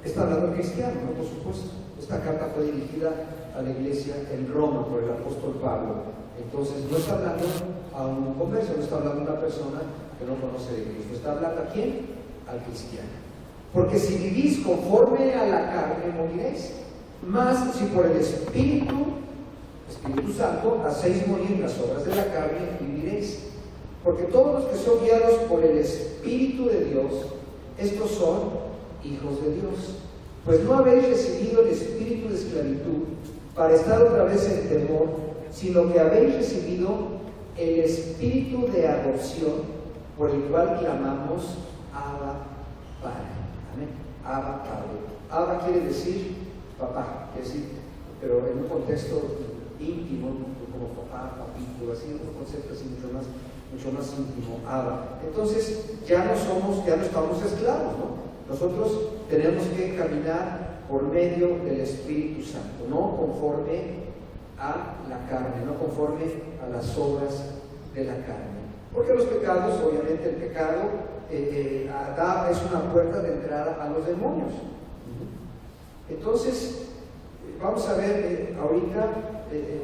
Está hablando cristiano, ¿no? Por supuesto. Esta carta fue dirigida a la iglesia en Roma por el apóstol Pablo. Entonces no está hablando a un converso, no está hablando a una persona que no conoce de Cristo. ¿Está hablando a quién? Al cristiano. Porque si vivís conforme a la carne, moriréis. Mas si por el Espíritu Santo hacéis morir las obras de la carne, viviréis. Porque todos los que son guiados por el Espíritu de Dios, estos son hijos de Dios. Pues no habéis recibido el espíritu de esclavitud para estar otra vez en temor, sino que habéis recibido el espíritu de adopción, por el cual clamamos Abba Padre. Amén. Abba Padre. Abba quiere decir papá, quiere decir, pero en un contexto íntimo, como papá, papito, así, un concepto así mucho más íntimo, Abba. Entonces ya no estamos esclavos, ¿no? Nosotros tenemos que caminar por medio del Espíritu Santo, no conforme a la carne, no conforme a las obras de la carne. Porque los pecados, obviamente el pecado es una puerta de entrada a los demonios. Entonces, vamos a ver ahorita,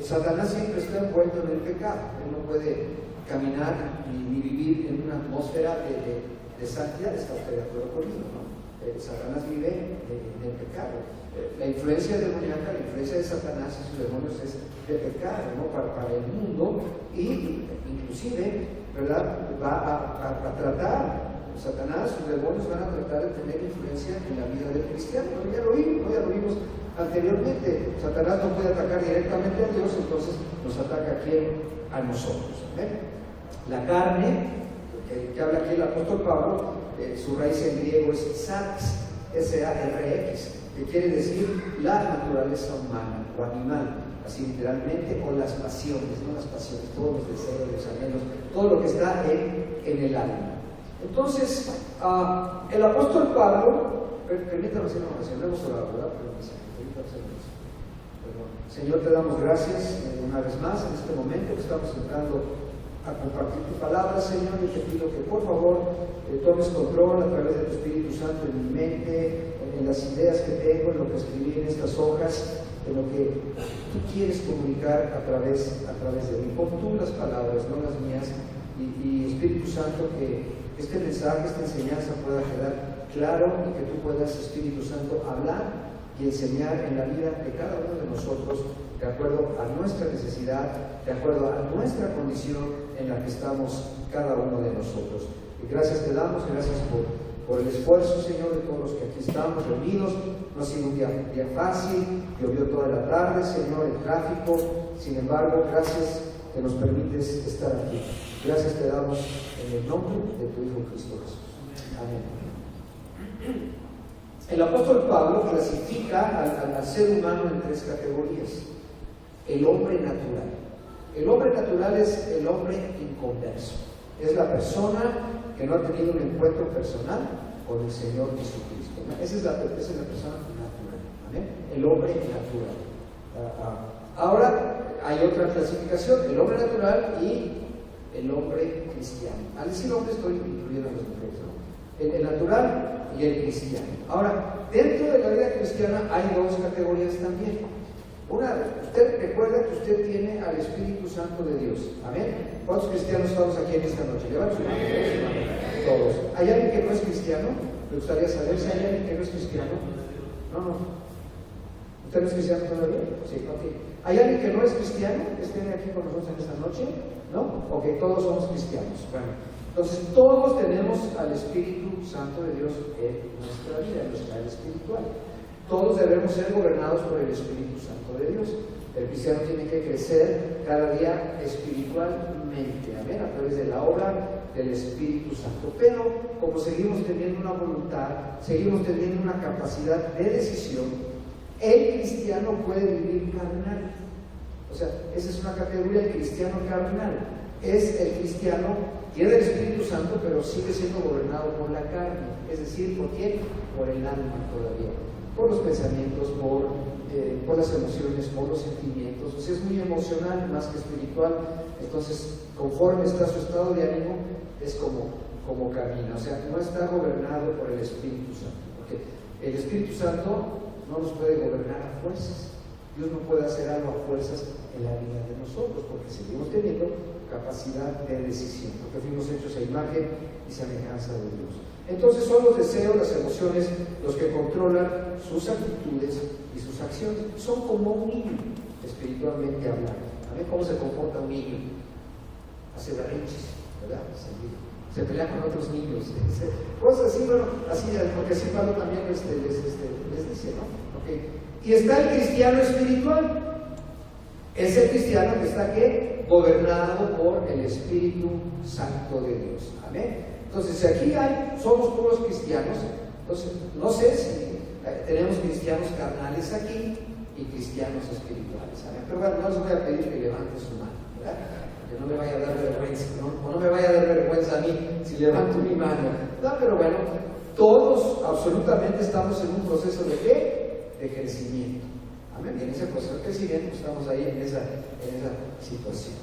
Satanás siempre está envuelto en el pecado. Él no puede caminar ni vivir en una atmósfera de santidad. Está usted de acuerdo conmigo, ¿no? Satanás vive en el pecado. La influencia demoníaca, la influencia de Satanás y sus demonios es de pecado, ¿no? Para el mundo, y inclusive, ¿verdad? Va a tratar, Satanás, sus demonios van a tratar de tener influencia en la vida del cristiano. Ya lo vimos anteriormente. Satanás no puede atacar directamente a Dios, entonces nos ataca a nosotros. La carne, que habla aquí el apóstol Pablo, su raíz en griego es sarx, S-A-R-X, que quiere decir la naturaleza humana o animal, así literalmente, o las pasiones, no las pasiones, todos los deseos, los anhelos, todo lo que está en el alma. Entonces, el apóstol Pablo, permítame hacer una oración, no hemos orado, ¿verdad? Señor, te damos gracias una vez más en este momento que estamos entrando a compartir tu palabra, Señor, y te pido que por favor tomes control a través de tu Espíritu Santo en mi mente, en las ideas que tengo, en lo que escribí en estas hojas, en lo que tú quieres comunicar a través de mí. Pon tú las palabras, no las mías, y Espíritu Santo, que este mensaje, esta enseñanza pueda quedar claro y que tú puedas, Espíritu Santo, hablar y enseñar en la vida de cada uno de nosotros de acuerdo a nuestra necesidad, de acuerdo a nuestra condición en la que estamos cada uno de nosotros. Y gracias te damos, gracias por el esfuerzo, Señor, de todos los que aquí estamos reunidos. No ha sido un día fácil, llovió toda la tarde, Señor, el tráfico. Sin embargo, gracias que nos permites estar aquí. Gracias te damos en el nombre de tu Hijo Cristo Jesús. Amén. El apóstol Pablo clasifica al ser humano en tres categorías. El hombre natural. El hombre natural es el hombre inconverso. Es la persona que no ha tenido un encuentro personal con el Señor Jesucristo. Esa es la persona natural. ¿Vale? El hombre natural. Ahora hay otra clasificación, el hombre natural y el hombre cristiano. Al decir hombre estoy incluyendo a las mujeres, ¿no? El natural y el cristiano. Ahora, dentro de la vida cristiana hay dos categorías también. Usted recuerda que usted tiene al Espíritu Santo de Dios. Amén. ¿Cuántos cristianos estamos aquí en esta noche? Levanten su mano. Todos. ¿Hay alguien que no es cristiano? Me gustaría saber si hay alguien que no es cristiano. No. ¿Usted no es cristiano todavía? Sí, ok. ¿Hay alguien que no es cristiano que esté aquí con nosotros en esta noche? ¿No? Ok, todos somos cristianos. Bueno, entonces todos tenemos al Espíritu Santo de Dios en nuestra vida, en nuestra vida espiritual. Todos debemos ser gobernados por el Espíritu Santo de Dios. El cristiano tiene que crecer cada día espiritualmente, amén, a través de la obra del Espíritu Santo. Pero como seguimos teniendo una voluntad, seguimos teniendo una capacidad de decisión, el cristiano puede vivir carnal. O sea, esa es una categoría, el cristiano carnal. Es el cristiano, tiene el Espíritu Santo, pero sigue siendo gobernado por la carne. Es decir, ¿por quién? Por el alma todavía. Por los pensamientos, por las emociones, por los sentimientos. O sea, es muy emocional más que espiritual. Entonces, conforme está su estado de ánimo, es como camina. O sea, no está gobernado por el Espíritu Santo. Porque El Espíritu Santo no nos puede gobernar a fuerzas. Dios no puede hacer algo a fuerzas en la vida de nosotros, porque seguimos teniendo capacidad de decisión, porque fuimos hechos a imagen y semejanza de Dios. Entonces son los deseos, las emociones, los que controlan sus actitudes y sus acciones. Son como un niño, espiritualmente hablando. A ver cómo se comporta un niño. Hace berrinches, ¿verdad? Se pelea con otros niños, cosas así, bueno, así, porque así Pablo también les dice, ¿no? Okay. Y está el cristiano espiritual. Es el cristiano que está ¿qué? Gobernado por el Espíritu Santo de Dios. Amén. Entonces, si aquí somos puros cristianos, entonces no sé si tenemos cristianos carnales aquí y cristianos espirituales. Amén. Pero bueno, no les voy a pedir que levanten su mano, ¿verdad? Que no me vaya a dar vergüenza, ¿no? O no me vaya a dar vergüenza a mí si levanto mi mano. No, pero bueno, todos absolutamente estamos en un proceso de ¿qué? De crecimiento. Amén. Y en ese proceso de crecimiento estamos ahí en esa situación.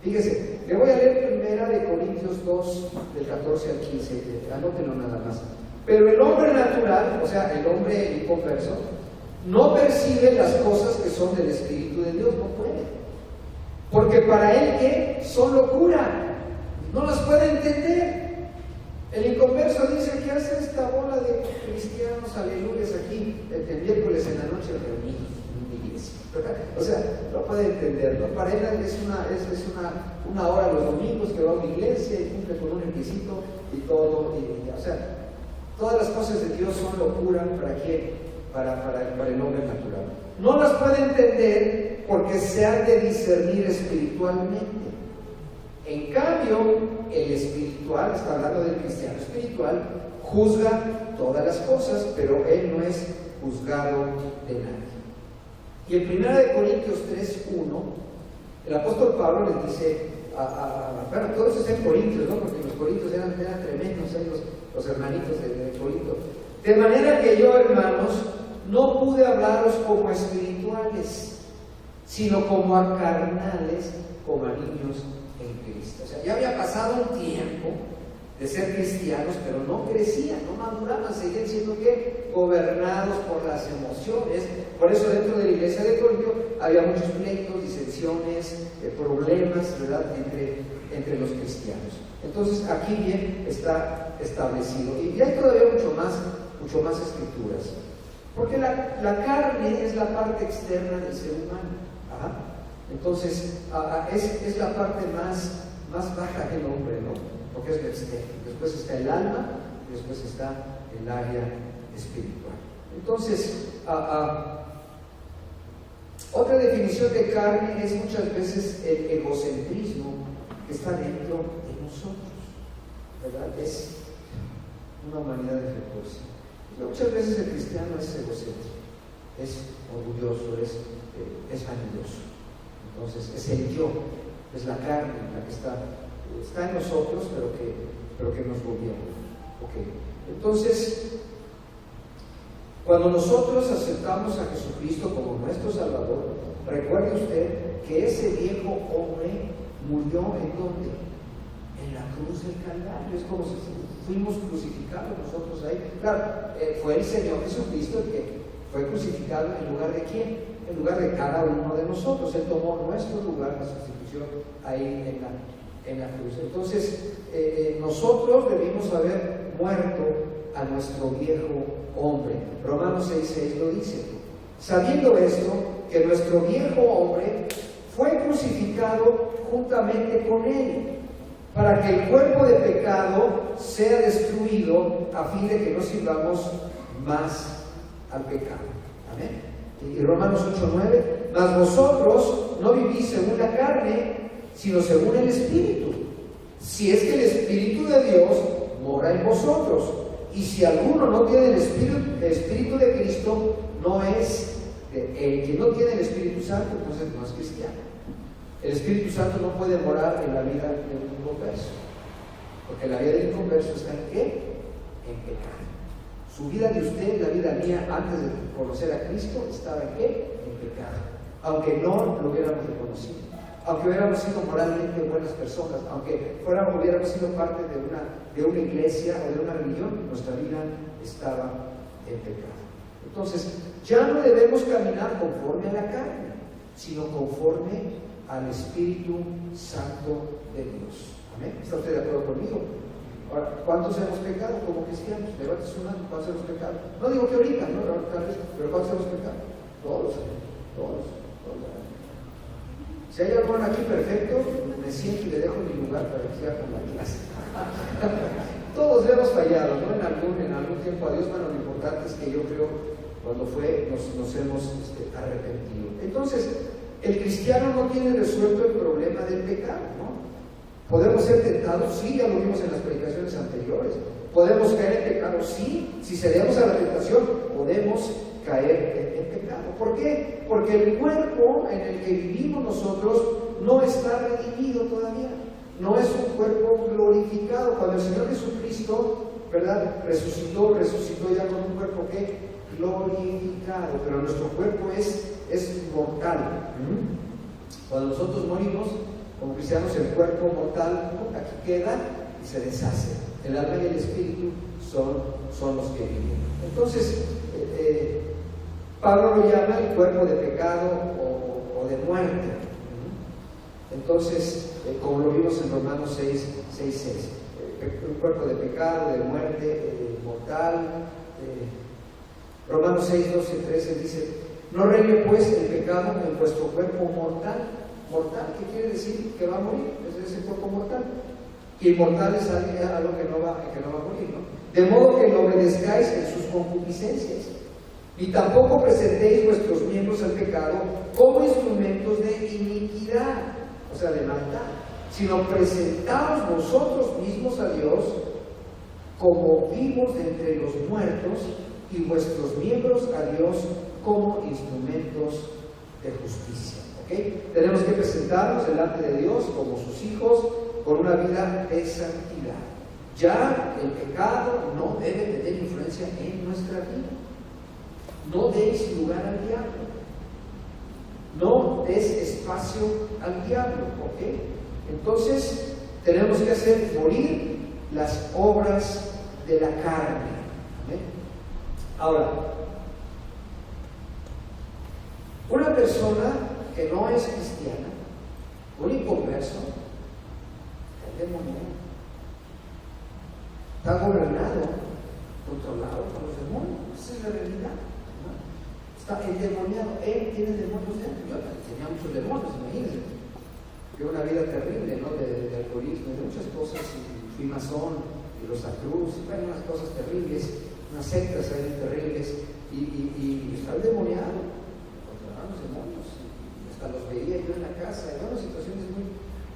Fíjese, le voy a leer 1 Corintios 2, del 14 al 15, anótenlo nada más. Pero el hombre natural, o sea, el hombre inconverso, no percibe las cosas que son del Espíritu de Dios, no puede. Porque para él, ¿qué? Son locura, no las puede entender. El inconverso dice: ¿qué hace esta bola de cristianos, aleluyas, aquí el miércoles en la noche reunidos en una iglesia? O sea, no puede entender, ¿no? Para él es una hora los domingos que va a una iglesia y cumple con un requisito y todo, o sea, todas las cosas de Dios son locura. ¿Para quién? Para el hombre natural. No las puede entender porque se han de discernir espiritualmente. En cambio, el espiritual, está hablando del cristiano espiritual, juzga todas las cosas, pero él no es juzgado de nadie. Y en 1 Corintios 3:1, el apóstol Pablo les dice, bueno, todos están en Corintios, ¿no? Porque los corintios eran tremendos, los hermanitos de Corinto. De manera que yo, hermanos, no pude hablaros como a espirituales, sino como a carnales, como a niños en Cristo. O sea, ya había pasado un tiempo de ser cristianos, pero no crecían, no maduraban, seguían siendo ¿qué? Gobernados por las emociones. Por eso dentro de la iglesia de Corinto había muchos pleitos, disensiones, problemas, ¿verdad? Entre los cristianos. Entonces aquí bien está establecido. Y hay todavía mucho más escrituras. Porque la carne es la parte externa del ser humano. Ajá. Entonces es la parte más baja del hombre, ¿no? Porque es lo externo. Después está el alma, y después está el área espiritual. Entonces, otra definición de carne es muchas veces el egocentrismo que está dentro de nosotros, ¿verdad? Es una humanidad defectuosa. Muchas veces el cristiano es egocéntrico, es orgulloso, es vanidoso. Entonces, es el yo, es la carne la que está en nosotros, pero que nos gobierna. Okay. Entonces, cuando nosotros aceptamos a Jesucristo como nuestro Salvador, recuerde usted que ese viejo hombre murió ¿en dónde? En la cruz del Calvario. Es como si fuimos crucificados nosotros ahí. Claro, fue el Señor Jesucristo el que fue crucificado en lugar de quién, en lugar de cada uno de nosotros. Él tomó nuestro lugar, la sustitución ahí en la cruz. Entonces, nosotros debimos haber muerto a nuestro viejo hombre. Romanos 6:6 lo dice. Sabiendo esto, que nuestro viejo hombre fue crucificado juntamente con él, para que el cuerpo de pecado sea destruido, a fin de que no sirvamos más al pecado. Amén. Y Romanos 8:9, mas vosotros no vivís según la carne, sino según el Espíritu, si es que el Espíritu de Dios mora en vosotros. Y si alguno no tiene el Espíritu de Cristo, no es el que no tiene el Espíritu Santo, entonces no es cristiano. El Espíritu Santo no puede morar en la vida de un inconverso, porque la vida del inconverso está ¿en qué? En pecado. Su vida de usted, la vida mía, antes de conocer a Cristo, estaba ¿en qué? En pecado. Aunque no lo hubiéramos reconocido, aunque hubiéramos sido moralmente buenas personas, aunque hubiéramos sido parte de una iglesia o de una religión, nuestra vida estaba en pecado. Entonces, ya no debemos caminar conforme a la carne, sino conforme al Espíritu Santo de Dios. ¿Amén? ¿Está usted de acuerdo conmigo? Ahora, ¿cuántos hemos pecado como cristianos? Levante su mano, ¿cuántos hemos pecado? No digo que ahorita, ¿no? Tal vez, pero ¿cuántos hemos pecado? Todos. Si hay alguno aquí perfecto, me siento y le dejo mi lugar para que siga con la clase. Todos hemos fallado, ¿no? En algún tiempo a Dios, bueno, lo importante es que yo creo cuando nos hemos arrepentido. Entonces, el cristiano no tiene resuelto el problema del pecado, ¿no? ¿Podemos ser tentados? Sí, ya lo vimos en las predicaciones anteriores. ¿Podemos caer en pecado? Sí. Si cedemos a la tentación, podemos caer en pecado. ¿Por qué? Porque el cuerpo en el que vivimos nosotros no está redimido todavía. No es un cuerpo glorificado. Cuando el Señor Jesucristo, ¿verdad?, resucitó ya con un cuerpo que glorificado, pero nuestro cuerpo es mortal. Cuando nosotros morimos como cristianos, el cuerpo mortal aquí queda y se deshace. El alma y el espíritu son los que viven. Entonces, Pablo lo llama el cuerpo de pecado o de muerte. Entonces, como lo vimos en Romanos 6:6, un cuerpo de pecado, de muerte, mortal. Romanos 6:12-13 dice: no reine pues el pecado en vuestro cuerpo mortal. Mortal, ¿qué quiere decir? Que va a morir, es ese cuerpo mortal. Y mortal es algo que no va a morir, ¿no? De modo que no obedezcáis en sus concupiscencias, y tampoco presentéis vuestros miembros al pecado como instrumentos de iniquidad, o sea, de maldad, sino presentaos vosotros mismos a Dios como vivos de entre los muertos, y vuestros miembros a Dios como instrumentos de justicia. ¿Okay? Tenemos que presentarnos delante de Dios como sus hijos con una vida de santidad. Ya el pecado no debe tener influencia en nuestra vida. No deis lugar al diablo. No des espacio al diablo. ¿Okay? Entonces tenemos que hacer morir las obras de la carne. ¿Okay? Ahora, una persona que no es cristiana, un inconverso, el demonio, está gobernado, controlado por los demonios. Esa es la realidad, ¿no? Está endemoniado, él tiene demonios dentro. Yo tenía muchos demonios, imagínense. Yo una vida terrible, ¿no? De alcoholismo, de muchas cosas, y fui masón, y los Cruz, y bueno, unas cosas terribles, unas sectas ahí terribles, y estaba endemoniado, controlaban los demonios, y hasta los veía yo en la casa, y bueno, situaciones muy,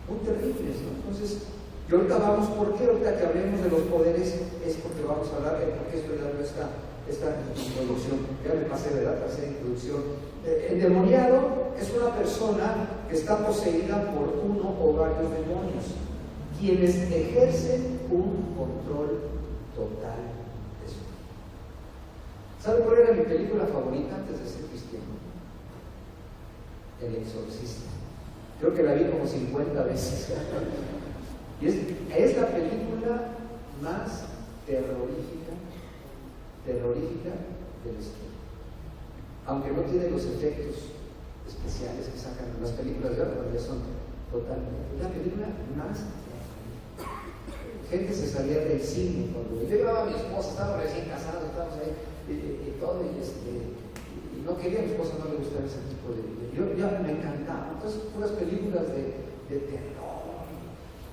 muy terribles, ¿no? Entonces, yo ahorita vamos, ¿por qué ahorita que hablemos de los poderes? Es porque vamos a hablar de por qué estoy dando esta introducción. Ya me pasé de la tercera introducción. Endemoniado es una persona que está poseída por uno o varios demonios, quienes ejercen un control total de su vida. ¿Sabe cuál era mi película favorita antes de ser cristiano? El Exorcista. Creo que la vi como 50 veces. Y es la película más terrorífica de la historia. Aunque no tiene los efectos especiales que sacan en las películas de ahora, ya son totalmente. Es la película más. Gente se salía del cine cuando yo llevaba a mi esposa, estaba recién casado, estábamos ahí y todo, y no quería, a mi esposa no le gustaba ese tipo de video. Yo me encantaba. Entonces, puras películas de terror,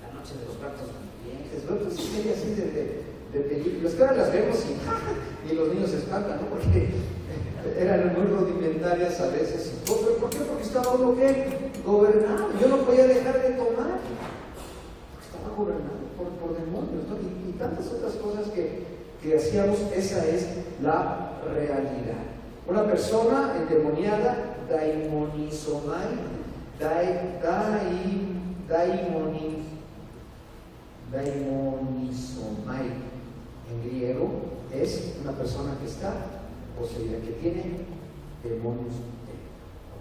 La Noche de los Muertos Vivientes, pues sí, así de películas, que ahora las vemos y los niños se espantan, ¿no? Porque eran muy rudimentarias a veces. ¿Pero por qué? Porque estaba uno que gobernado. Yo no podía dejar de tomar. Estaba gobernado por demonios, ¿no? Y tantas otras cosas que hacíamos. Esa es la realidad. Una persona endemoniada, daimonizomai, en griego, es una persona que está poseída, que tiene demonios dentro.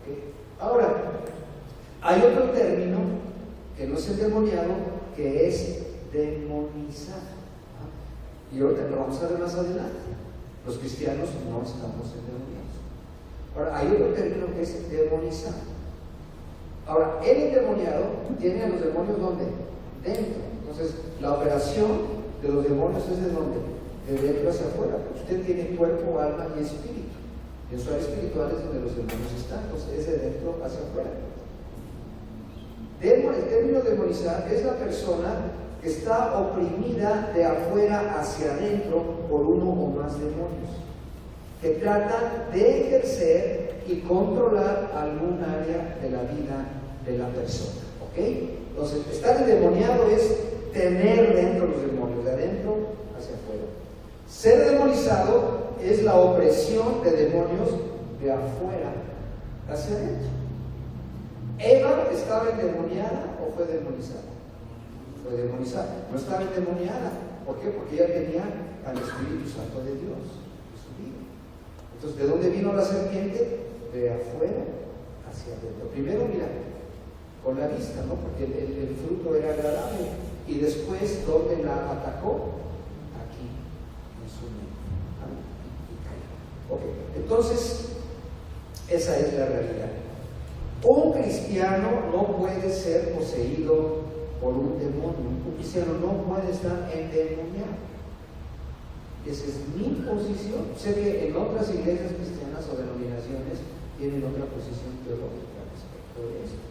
¿Okay? Ahora, hay otro término que no es endemoniado, que es demonizado, ¿no? Y ahorita lo vamos a ver más adelante. Los cristianos no estamos endemoniados. Ahora, hay otro término que es demonizar. Ahora, el endemoniado tiene a los demonios ¿dónde? Dentro. Entonces, la operación de los demonios es de dónde? De dentro hacia afuera. Usted tiene cuerpo, alma y espíritu. Y en su área espiritual es donde los demonios están. Entonces, es de dentro hacia afuera. El término demonizar es la persona que está oprimida de afuera hacia adentro por uno o más demonios, que tratan de ejercer y controlar algún área de la vida de la persona. ¿Ok? Entonces, estar endemoniado es tener dentro los demonios, de adentro hacia afuera. Ser demonizado es la opresión de demonios de afuera hacia adentro. ¿Eva estaba endemoniada o fue demonizada? Fue demonizada. No estaba endemoniada. ¿Por qué? Porque ella tenía al Espíritu Santo de Dios en su vida. Entonces, ¿de dónde vino la serpiente? De afuera hacia adentro. Primero, mira, con la vista, ¿no? Porque el fruto era agradable. Y después, ¿dónde la atacó? Aquí, en su mente. Y cayó. Ok, entonces, esa es la realidad. Un cristiano no puede ser poseído por un demonio. Un cristiano no puede estar endemoniado. Esa es mi posición. Sé que en otras iglesias cristianas o denominaciones tienen otra posición teológica respecto de esto,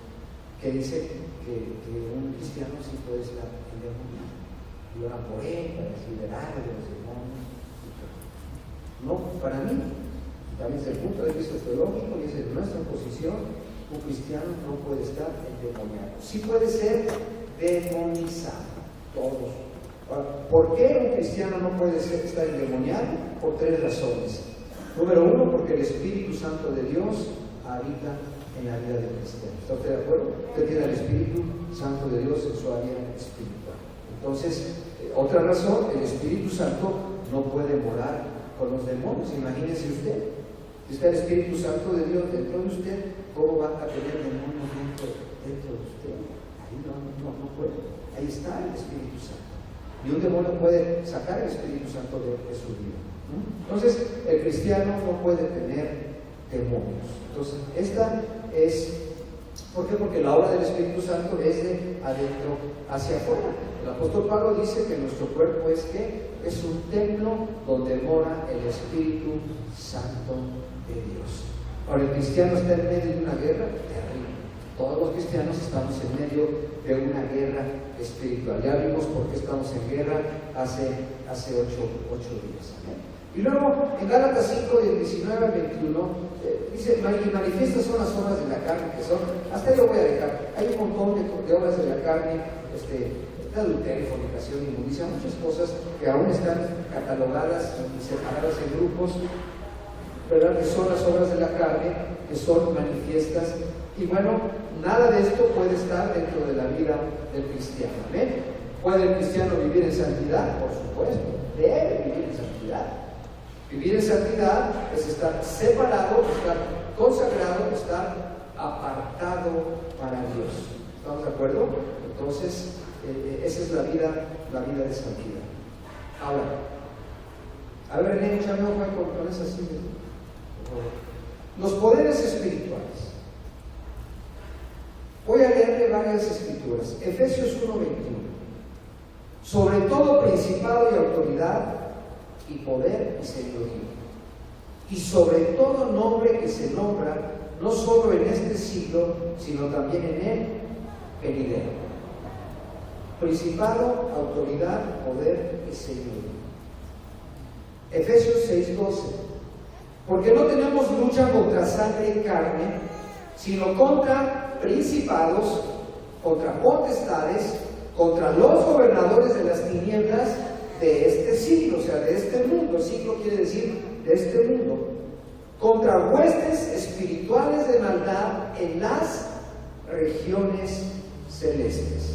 que dice que un cristiano sí puede estar endemoniado y oran por él para liberarlo de los demonios. No, para mí, también desde el punto de vista teológico y desde nuestra posición, un cristiano no puede estar endemoniado. Sí puede ser demonizado, todos. Ahora, ¿por qué un cristiano no puede estar endemoniado? Por tres razones. Número uno, porque el Espíritu Santo de Dios habita en la vida del cristiano. ¿Está usted de acuerdo? Usted tiene el Espíritu Santo de Dios en su área espiritual. Entonces, otra razón, el Espíritu Santo no puede morar con los demonios. Imagínese usted, si está el Espíritu Santo de Dios dentro de usted, ¿cómo va a tener demonios dentro de usted? Ahí no puede. Ahí está el Espíritu Santo. Y un demonio puede sacar el Espíritu Santo de su vida. Entonces, el cristiano no puede tener demonios. Entonces, esta es, ¿por qué? Porque la obra del Espíritu Santo es de adentro hacia afuera. El apóstol Pablo dice que nuestro cuerpo es un templo donde mora el Espíritu Santo de Dios. Ahora, el cristiano está en medio de una guerra terrible. Todos los cristianos estamos en medio de una guerra espiritual. Ya vimos por qué estamos en guerra hace 8 días. ¿Amén? Y luego, en Gálatas 5, del 19 al 21, dice, y manifiestas son las obras de la carne, que son, hasta ahí lo voy a dejar, hay un montón de obras de la carne, adulterio, fornicación, inmundicia, muchas cosas que aún están catalogadas y separadas en grupos, ¿verdad? Que son las obras de la carne, que son manifiestas. Y bueno, nada de esto puede estar dentro de la vida del cristiano. ¿Amén? ¿Puede el cristiano vivir en santidad? Por supuesto, debe vivir en santidad. Vivir en santidad es estar separado, estar consagrado, estar apartado para Dios. ¿Estamos de acuerdo? Entonces, esa es la vida de santidad. Ahora, a ver, René, échame un ojo con esa silla. Los poderes espirituales. Voy a leerle varias escrituras. Efesios 1:21. Sobre todo principado y autoridad y poder y señorío, y sobre todo nombre que se nombra no solo en este siglo, sino también en el venidero. Principado, autoridad, poder y señorío. Efesios 6:12. Porque no tenemos lucha contra sangre y carne, sino contra principados, contra potestades, contra los gobernadores de las tinieblas de este siglo, o sea, de este mundo. Siglo quiere decir de este mundo. Contra huestes espirituales de maldad en las regiones celestes.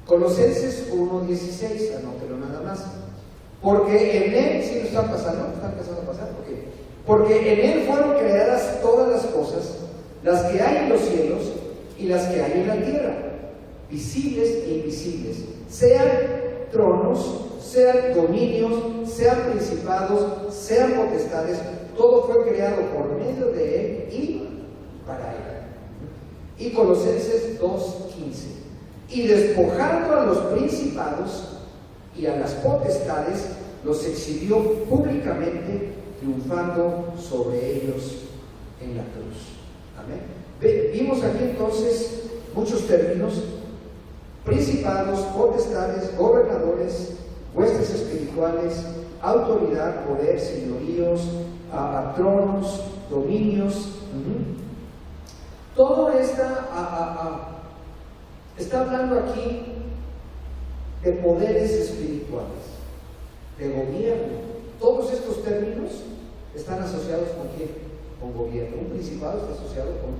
Colosenses 1:16, anótelo nada más. Porque en él, ¿sí lo están pasando? ¿Están empezando a pasar? Okay. Porque en él fueron creadas todas las cosas, las que hay en los cielos y las que hay en la tierra, visibles e invisibles, sean tronos, sean dominios, sean principados, sean potestades, todo fue creado por medio de Él y para Él. Y Colosenses 2:15. Y despojando a los principados y a las potestades, los exhibió públicamente, triunfando sobre ellos en la cruz. Amén. Vimos aquí entonces muchos términos: principados, potestades, gobernadores, huestes espirituales, autoridad, poder, señoríos, tronos, dominios. Todo está hablando aquí de poderes espirituales, de gobierno. Todos estos términos están asociados con quién? Con gobierno. Un principado está asociado con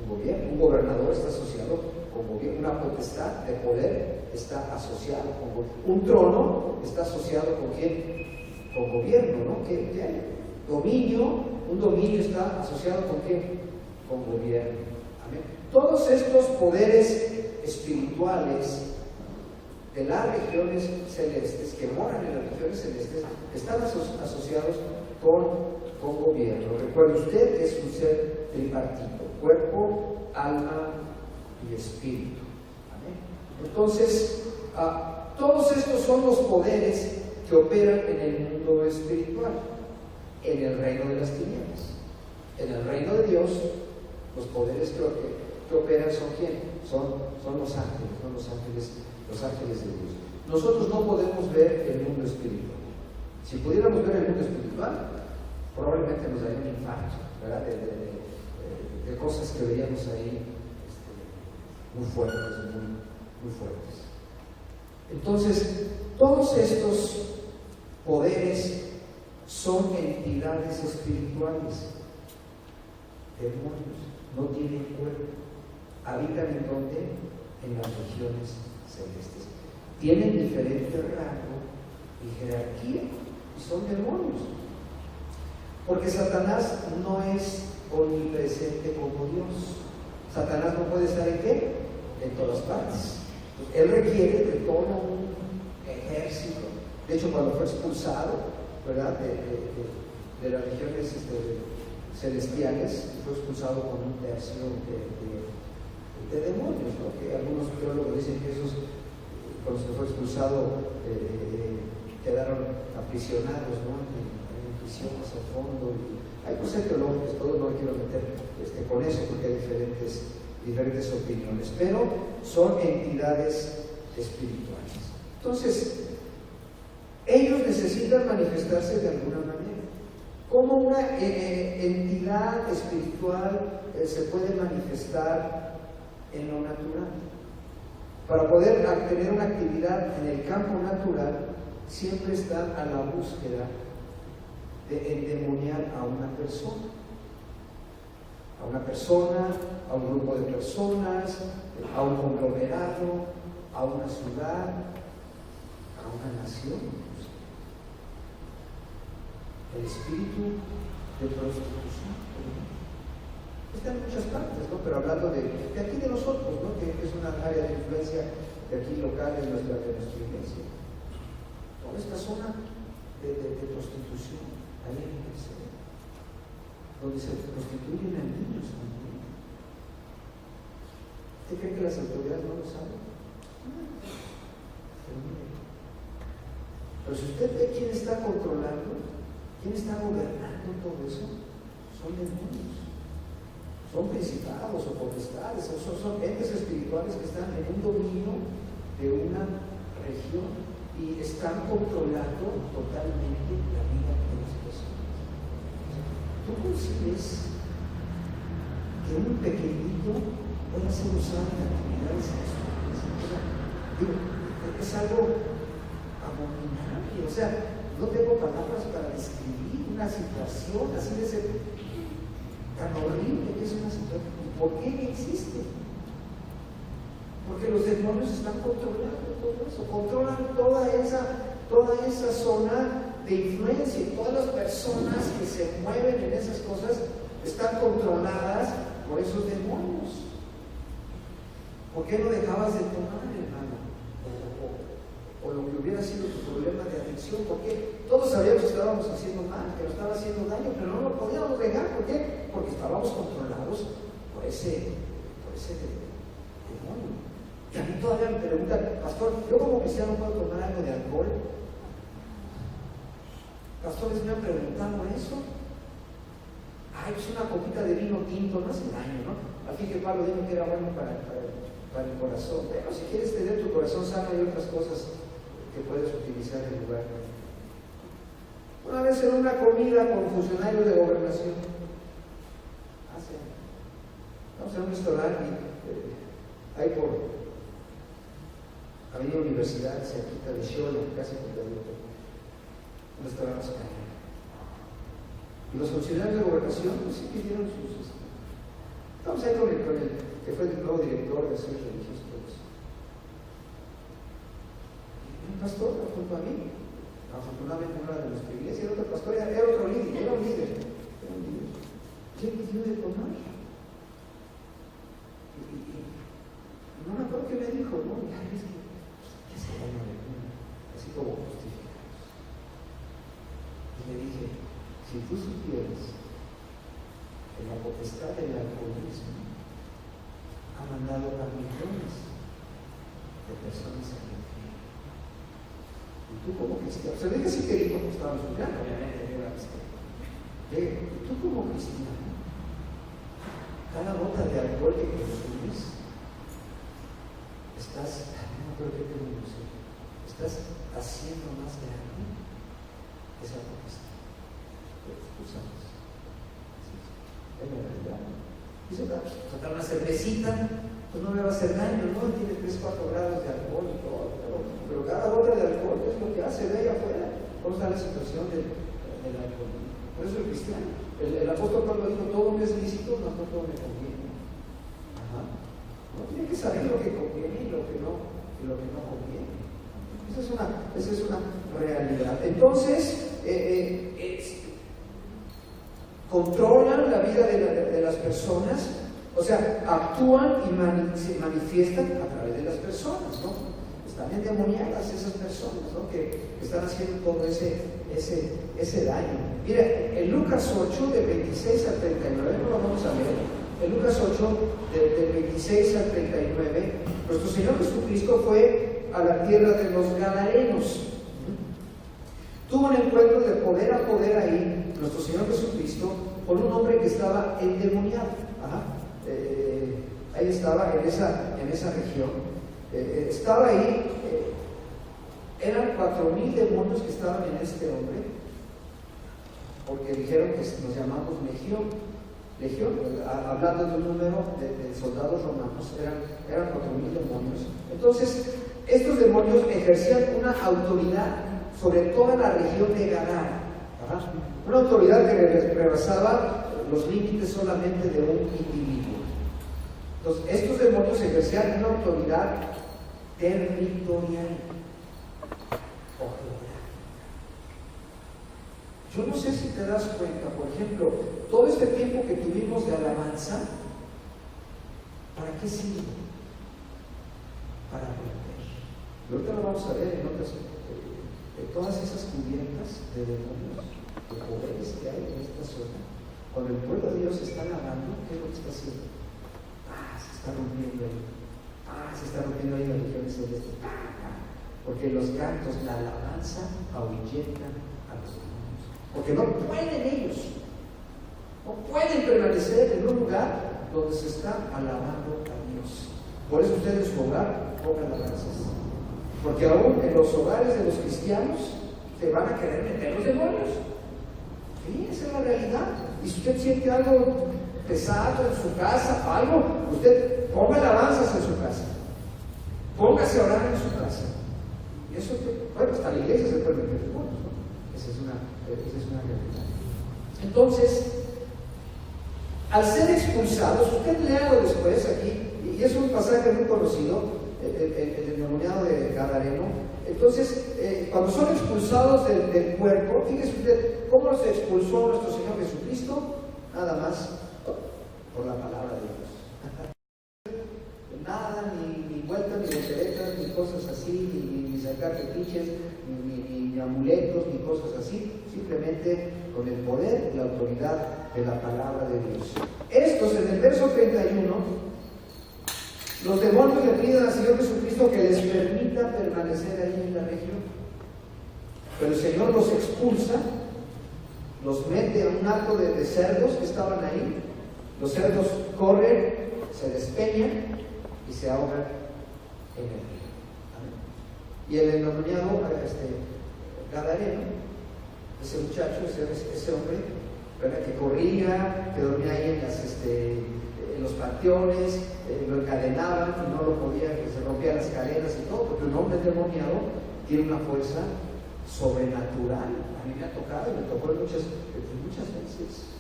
un gobierno, un gobernador está asociado con gobierno, una potestad de poder está asociado con gobierno, un trono está asociado con quién? Con gobierno, ¿no? ¿Qué hay? Dominio, un dominio está asociado con qué? Con gobierno. Amén. Todos estos poderes espirituales de las regiones celestes, que moran en las regiones celestes, están asociados con gobierno. Recuerde usted que es un ser tripartito: cuerpo, alma y espíritu. Amén. Entonces, todos estos son los poderes que operan en el mundo espiritual, en el reino de las tinieblas. En el reino de Dios, los poderes que operan son ¿quién? Son los ángeles, ¿no? Los ángeles de Dios. Nosotros no podemos ver el mundo espiritual. Si pudiéramos ver el mundo espiritual, probablemente nos daría un infarto, ¿verdad? De cosas que veríamos ahí muy fuertes, muy fuertes. Entonces, todos estos poderes son entidades espirituales, demonios, no tienen cuerpo, habitan en donde, en las regiones celestes, tienen diferente rango y jerarquía y son demonios, porque Satanás no es omnipresente como Dios. Satanás no puede estar en qué, en todas partes. Él requiere de todo un ejército. De hecho, cuando fue expulsado, ¿verdad?, de las regiones celestiales, fue expulsado con un tercio de demonios, ¿no? Que algunos teólogos dicen que esos, con los que fue expulsado, quedaron aprisionados, ¿no?, en prisión hasta el fondo. Hay cosas teológicas, todo no quiero meter con eso porque hay diferentes opiniones, pero son entidades espirituales. Entonces, ellos necesitan manifestarse de alguna manera. ¿Cómo una entidad espiritual se puede manifestar en lo natural? Para poder tener una actividad en el campo natural, siempre están a la búsqueda de endemoniar a una persona, a un grupo de personas, a un conglomerado, a una ciudad, a una nación. El espíritu de prostitución está en muchas partes, ¿no? Pero hablando de aquí de nosotros, ¿no?, que es una área de influencia de aquí local de nuestra iglesia. Toda esta zona de prostitución, ahí en el centro, donde se prostituyen a niños también. ¿Usted cree que las autoridades no lo saben? Pero si usted ve quién está controlando, quién está gobernando todo eso, son demonios, son principados o potestades, son entes espirituales que están en un dominio de una región y están controlando totalmente la vida de las personas. ¿Tú concibes que un pequeñito pueda ser usado en actividades sexuales? Es algo abominable. O sea, no tengo palabras para describir una situación así de ser tan horrible que es una situación. ¿Por qué existe? Porque los demonios están controlando todo eso, controlan toda esa zona de influencia, y todas las personas que se mueven en esas cosas están controladas por esos demonios. ¿Por qué no dejabas de tomar, hermano? o lo que hubiera sido tu problema de adicción. Porque todos sabíamos que estábamos haciendo mal, que nos estaba haciendo daño, pero no lo podíamos negar. ¿Por qué? Porque estábamos controlados por ese demonio. Y a mí todavía me preguntan, pastor, ¿yo como cristiano puedo tomar algo de alcohol? Pastores me han preguntado eso. Ay, pues una copita de vino tinto no hace daño, ¿no? Al fin que Pablo dijo que era bueno para el corazón. Pero si quieres tener tu corazón sano, hay otras cosas que puedes utilizar en lugar. Una vez en una comida con funcionarios de gobernación, vamos a un restaurante ahí por Avenida Universidad, cerquita de Xolo, casi por el un restaurante español. Y los funcionarios de gobernación, pues sí pidieron sus. Estamos ahí con el que fue el nuevo director de Asuntos Religiosos. Un pastor junto a mí, afortunadamente no era de nuestra iglesia, era otro pastor, era otro líder, era un líder. ¿Quién pidió de tomar? Y no me acuerdo qué me dijo, ¿no? Es que, ¿qué se llama? Así como justificados. Y le dije, si tú supieras que la potestad del alcoholismo ha mandado a millones de personas al infierno, y tú como cristiano, o sea, dije así que como estaba estudiando, obviamente, y tú como cristiano, cada gota de alcohol que consumes, estás haciendo más grande esa potestad. Tú sabes. Es la realidad. Dice, sacar una cervecita, pues no me va a hacer daño, ¿no? Tiene 3-4 grados de alcohol y todo, pero cada gota de alcohol es lo que hace de ahí afuera. ¿Cómo está la situación del alcohol? Por eso el cristiano. El apóstol Pablo dijo, todo me es lícito, no todo me conviene. Ajá. No tiene que saber lo que conviene y lo que no conviene. Esa es una realidad. Entonces, controlan la vida de las personas, o sea, actúan y se manifiestan a través de las personas, ¿no? Están endemoniadas esas personas, ¿no? Que están haciendo todo ese daño. Mira, en Lucas 8, del 26 al 39, no lo vamos a leer. En Lucas 8, del 26 al 39, nuestro Señor Jesucristo fue a la tierra de los Gadarenos. Tuvo un encuentro de poder a poder ahí, nuestro Señor Jesucristo, con un hombre que estaba endemoniado. Ahí estaba, en esa región. Estaba ahí, eran 4,000 demonios que estaban en este hombre, porque dijeron que nos llamamos Legión, hablando de un número de soldados romanos, eran 4,000 demonios. Entonces, estos demonios ejercían una autoridad sobre toda la región de Gadara, una autoridad que rebasaba los límites solamente de un individuo. Entonces, estos demonios ejercían una autoridad territorial. Yo no sé si te das cuenta, por ejemplo, todo este tiempo que tuvimos de alabanza, ¿para qué sirve? Para romper. Y ahorita lo vamos a ver en otras, todas esas cubiertas de demonios, de poderes que hay en esta zona. Cuando el pueblo de Dios está alabando, ¿qué es lo que está haciendo? Se está rompiendo ahí. Se está rompiendo ahí las regiones celestes. Porque los cantos, la alabanza, ahuyentan a los demonios. Porque no pueden ellos, no pueden permanecer en un lugar donde se está alabando a Dios. Por eso usted en su hogar pongan alabanzas. Porque aún en los hogares de los cristianos se van a querer meter los demonios. Sí, esa es la realidad. Y si usted siente algo pesado en su casa, algo, usted ponga alabanzas en su casa. Póngase a orar en su casa. Y eso, bueno, hasta la iglesia se puede meter demonios, ¿no? Esa es una realidad. Entonces, al ser expulsados, usted léalo después aquí, y es un pasaje muy conocido, el endemoniado de Gadareno. Entonces, cuando son expulsados del cuerpo, fíjese usted cómo se expulsó nuestro Señor Jesucristo, nada más por la palabra de Dios. Nada, ni vueltas, ni volteretas, ni cosas así, ni sacar de fetiches, ni amuletos, ni cosas así, simplemente con el poder y la autoridad de la palabra de Dios. Estos, en el verso 31, los demonios le piden al Señor Jesucristo que les permita permanecer ahí en la región. Pero el Señor los expulsa, los mete a un hato de cerdos que estaban ahí. Los cerdos corren, se despeñan y se ahogan en el río. Y el endemoniado, Gadareno, ese muchacho, ese hombre, ¿verdad?, que corría, que dormía ahí en los panteones, lo encadenaban y no lo podía, que se rompían las cadenas y todo, porque un hombre endemoniado tiene una fuerza sobrenatural. A mí me ha tocado, y me tocó muchas veces.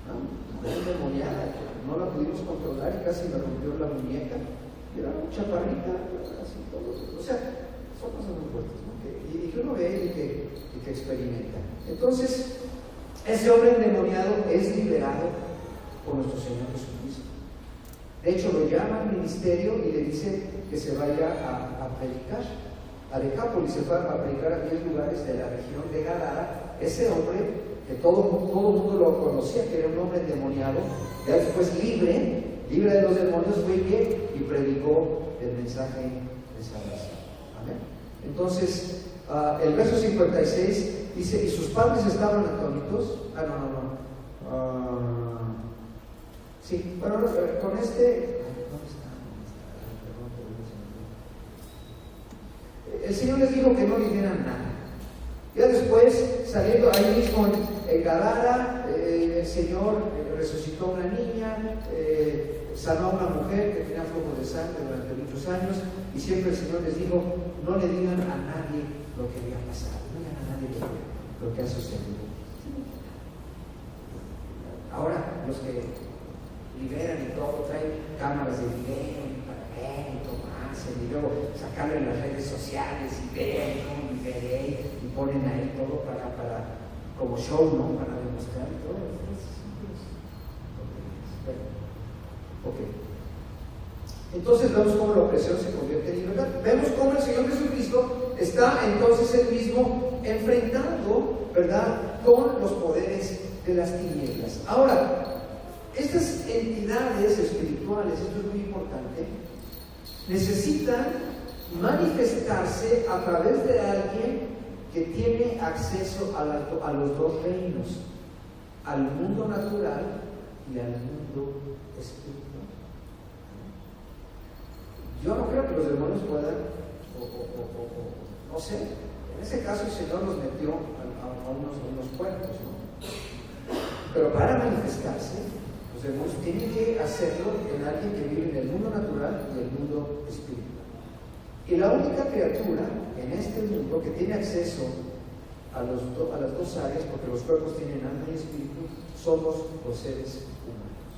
¿No? Una endemoniada, no la pudimos controlar y casi me rompió la muñeca. Y era una chaparrita, así todo. O sea, son cosas muy fuertes, ¿no? Y que uno ve y que experimenta. Entonces, ese hombre endemoniado es liberado por nuestro Señor Jesucristo. De hecho, lo llama al ministerio y le dice que se vaya a predicar. A Decápolis se fue a predicar a 10 lugares de la región de Gadara. Ese hombre, que todo el mundo lo conocía, que era un hombre endemoniado, ya después libre de los demonios, fue y predicó el mensaje de salvación. Amén. Entonces, el verso 56 dice: y sus padres estaban atónitos. Sí, bueno, con este. El Señor les dijo que no le dieran nada. Ya después, saliendo ahí mismo en Gadara, el Señor resucitó a una niña, sanó a una mujer que tenía flujo de sangre durante muchos años, y siempre el Señor les dijo: no le digan a nadie lo que había pasado, no digan a nadie lo que ha sucedido. Ahora, los que liberan y todo, traen cámaras de video para ver y tomarse, y luego sacarlo en las redes sociales y ver, ¿no? Y veré, y ponen ahí todo para como show, ¿no? Para demostrar y todo. Ok. Entonces vemos cómo la opresión se convierte en libertad. Vemos cómo el Señor Jesucristo está entonces él mismo enfrentando, ¿verdad?, con los poderes de las tinieblas. Ahora, estas entidades espirituales, esto es muy importante, necesitan manifestarse a través de alguien que tiene acceso a los dos reinos, al mundo natural y al mundo espiritual. Yo no creo que los demonios puedan, no sé, en ese caso el Señor los metió a unos cuerpos, ¿no? Pero para manifestarse, los demonios tienen que hacerlo en alguien que vive en el mundo natural y el mundo espiritual. Y la única criatura en este mundo que tiene acceso a las dos áreas, porque los cuerpos tienen alma y espíritu, somos los seres humanos.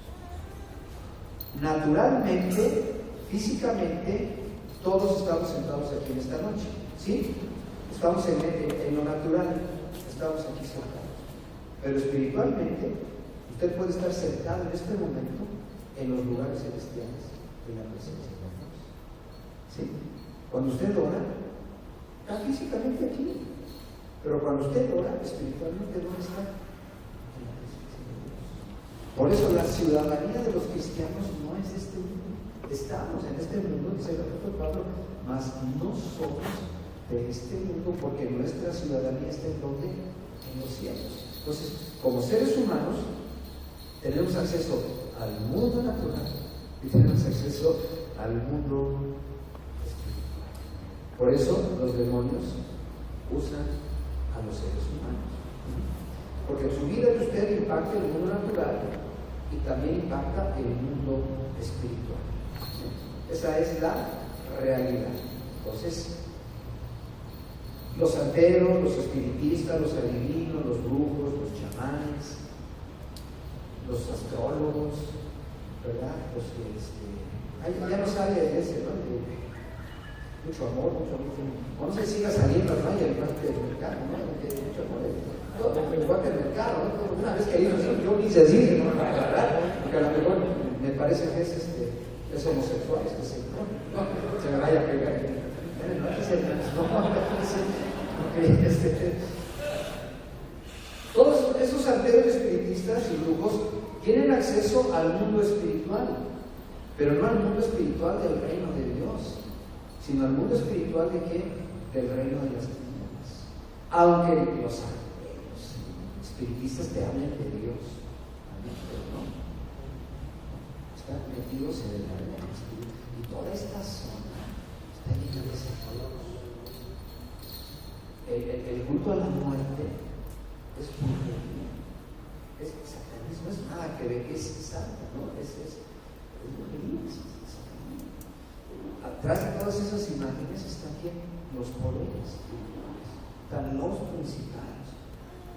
Naturalmente, físicamente, todos estamos sentados aquí en esta noche, ¿sí? Estamos en lo natural, estamos aquí sentados. Pero espiritualmente, usted puede estar sentado en este momento en los lugares celestiales, en la presencia de Dios. ¿Sí? Cuando usted ora, está físicamente aquí. Pero cuando usted ora, espiritualmente, ¿dónde está? En la presencia de Dios. Por eso la ciudadanía de los cristianos no es de este mundo. Estamos en este mundo, dice el apóstol Pablo, mas no somos de este mundo, porque nuestra ciudadanía está en donde? En los cielos. Entonces, como seres humanos, tenemos acceso al mundo natural y tenemos acceso al mundo espiritual. Por eso los demonios usan a los seres humanos, porque en su vida de usted impacta el mundo natural y también impacta el mundo espiritual. Esa es la realidad. Entonces, los santeros, los espiritistas, los adivinos, los brujos, los chamanes, los astrólogos, ¿verdad? Los que ya no sale de ese, ¿no? Mucho amor. No se siga saliendo, ¿no? Y el parte del mercado, ¿no? Mucho amor. Todo el parte del mercado, ¿no? Una vez que yo quise decir, ¿no? Porque a lo mejor me parece que es homosexual, es que se me vaya a pegar. Todos esos santeros espiritistas y brujos tienen acceso al mundo espiritual, pero no al mundo espiritual del reino de Dios, sino al mundo espiritual de ¿qué? Del reino de las tinieblas. Aunque los espiritistas te hablen de Dios, pero no, están metidos en el reino del espíritu, y toda esta zona está llena de satánicos. El culto a la muerte es brujería, es satanismo, no es nada que ve que es santa, ¿no? Es brujería, es satanismo. Atrás de todas esas imágenes están ¿quién? Los poderes espirituales, están los principados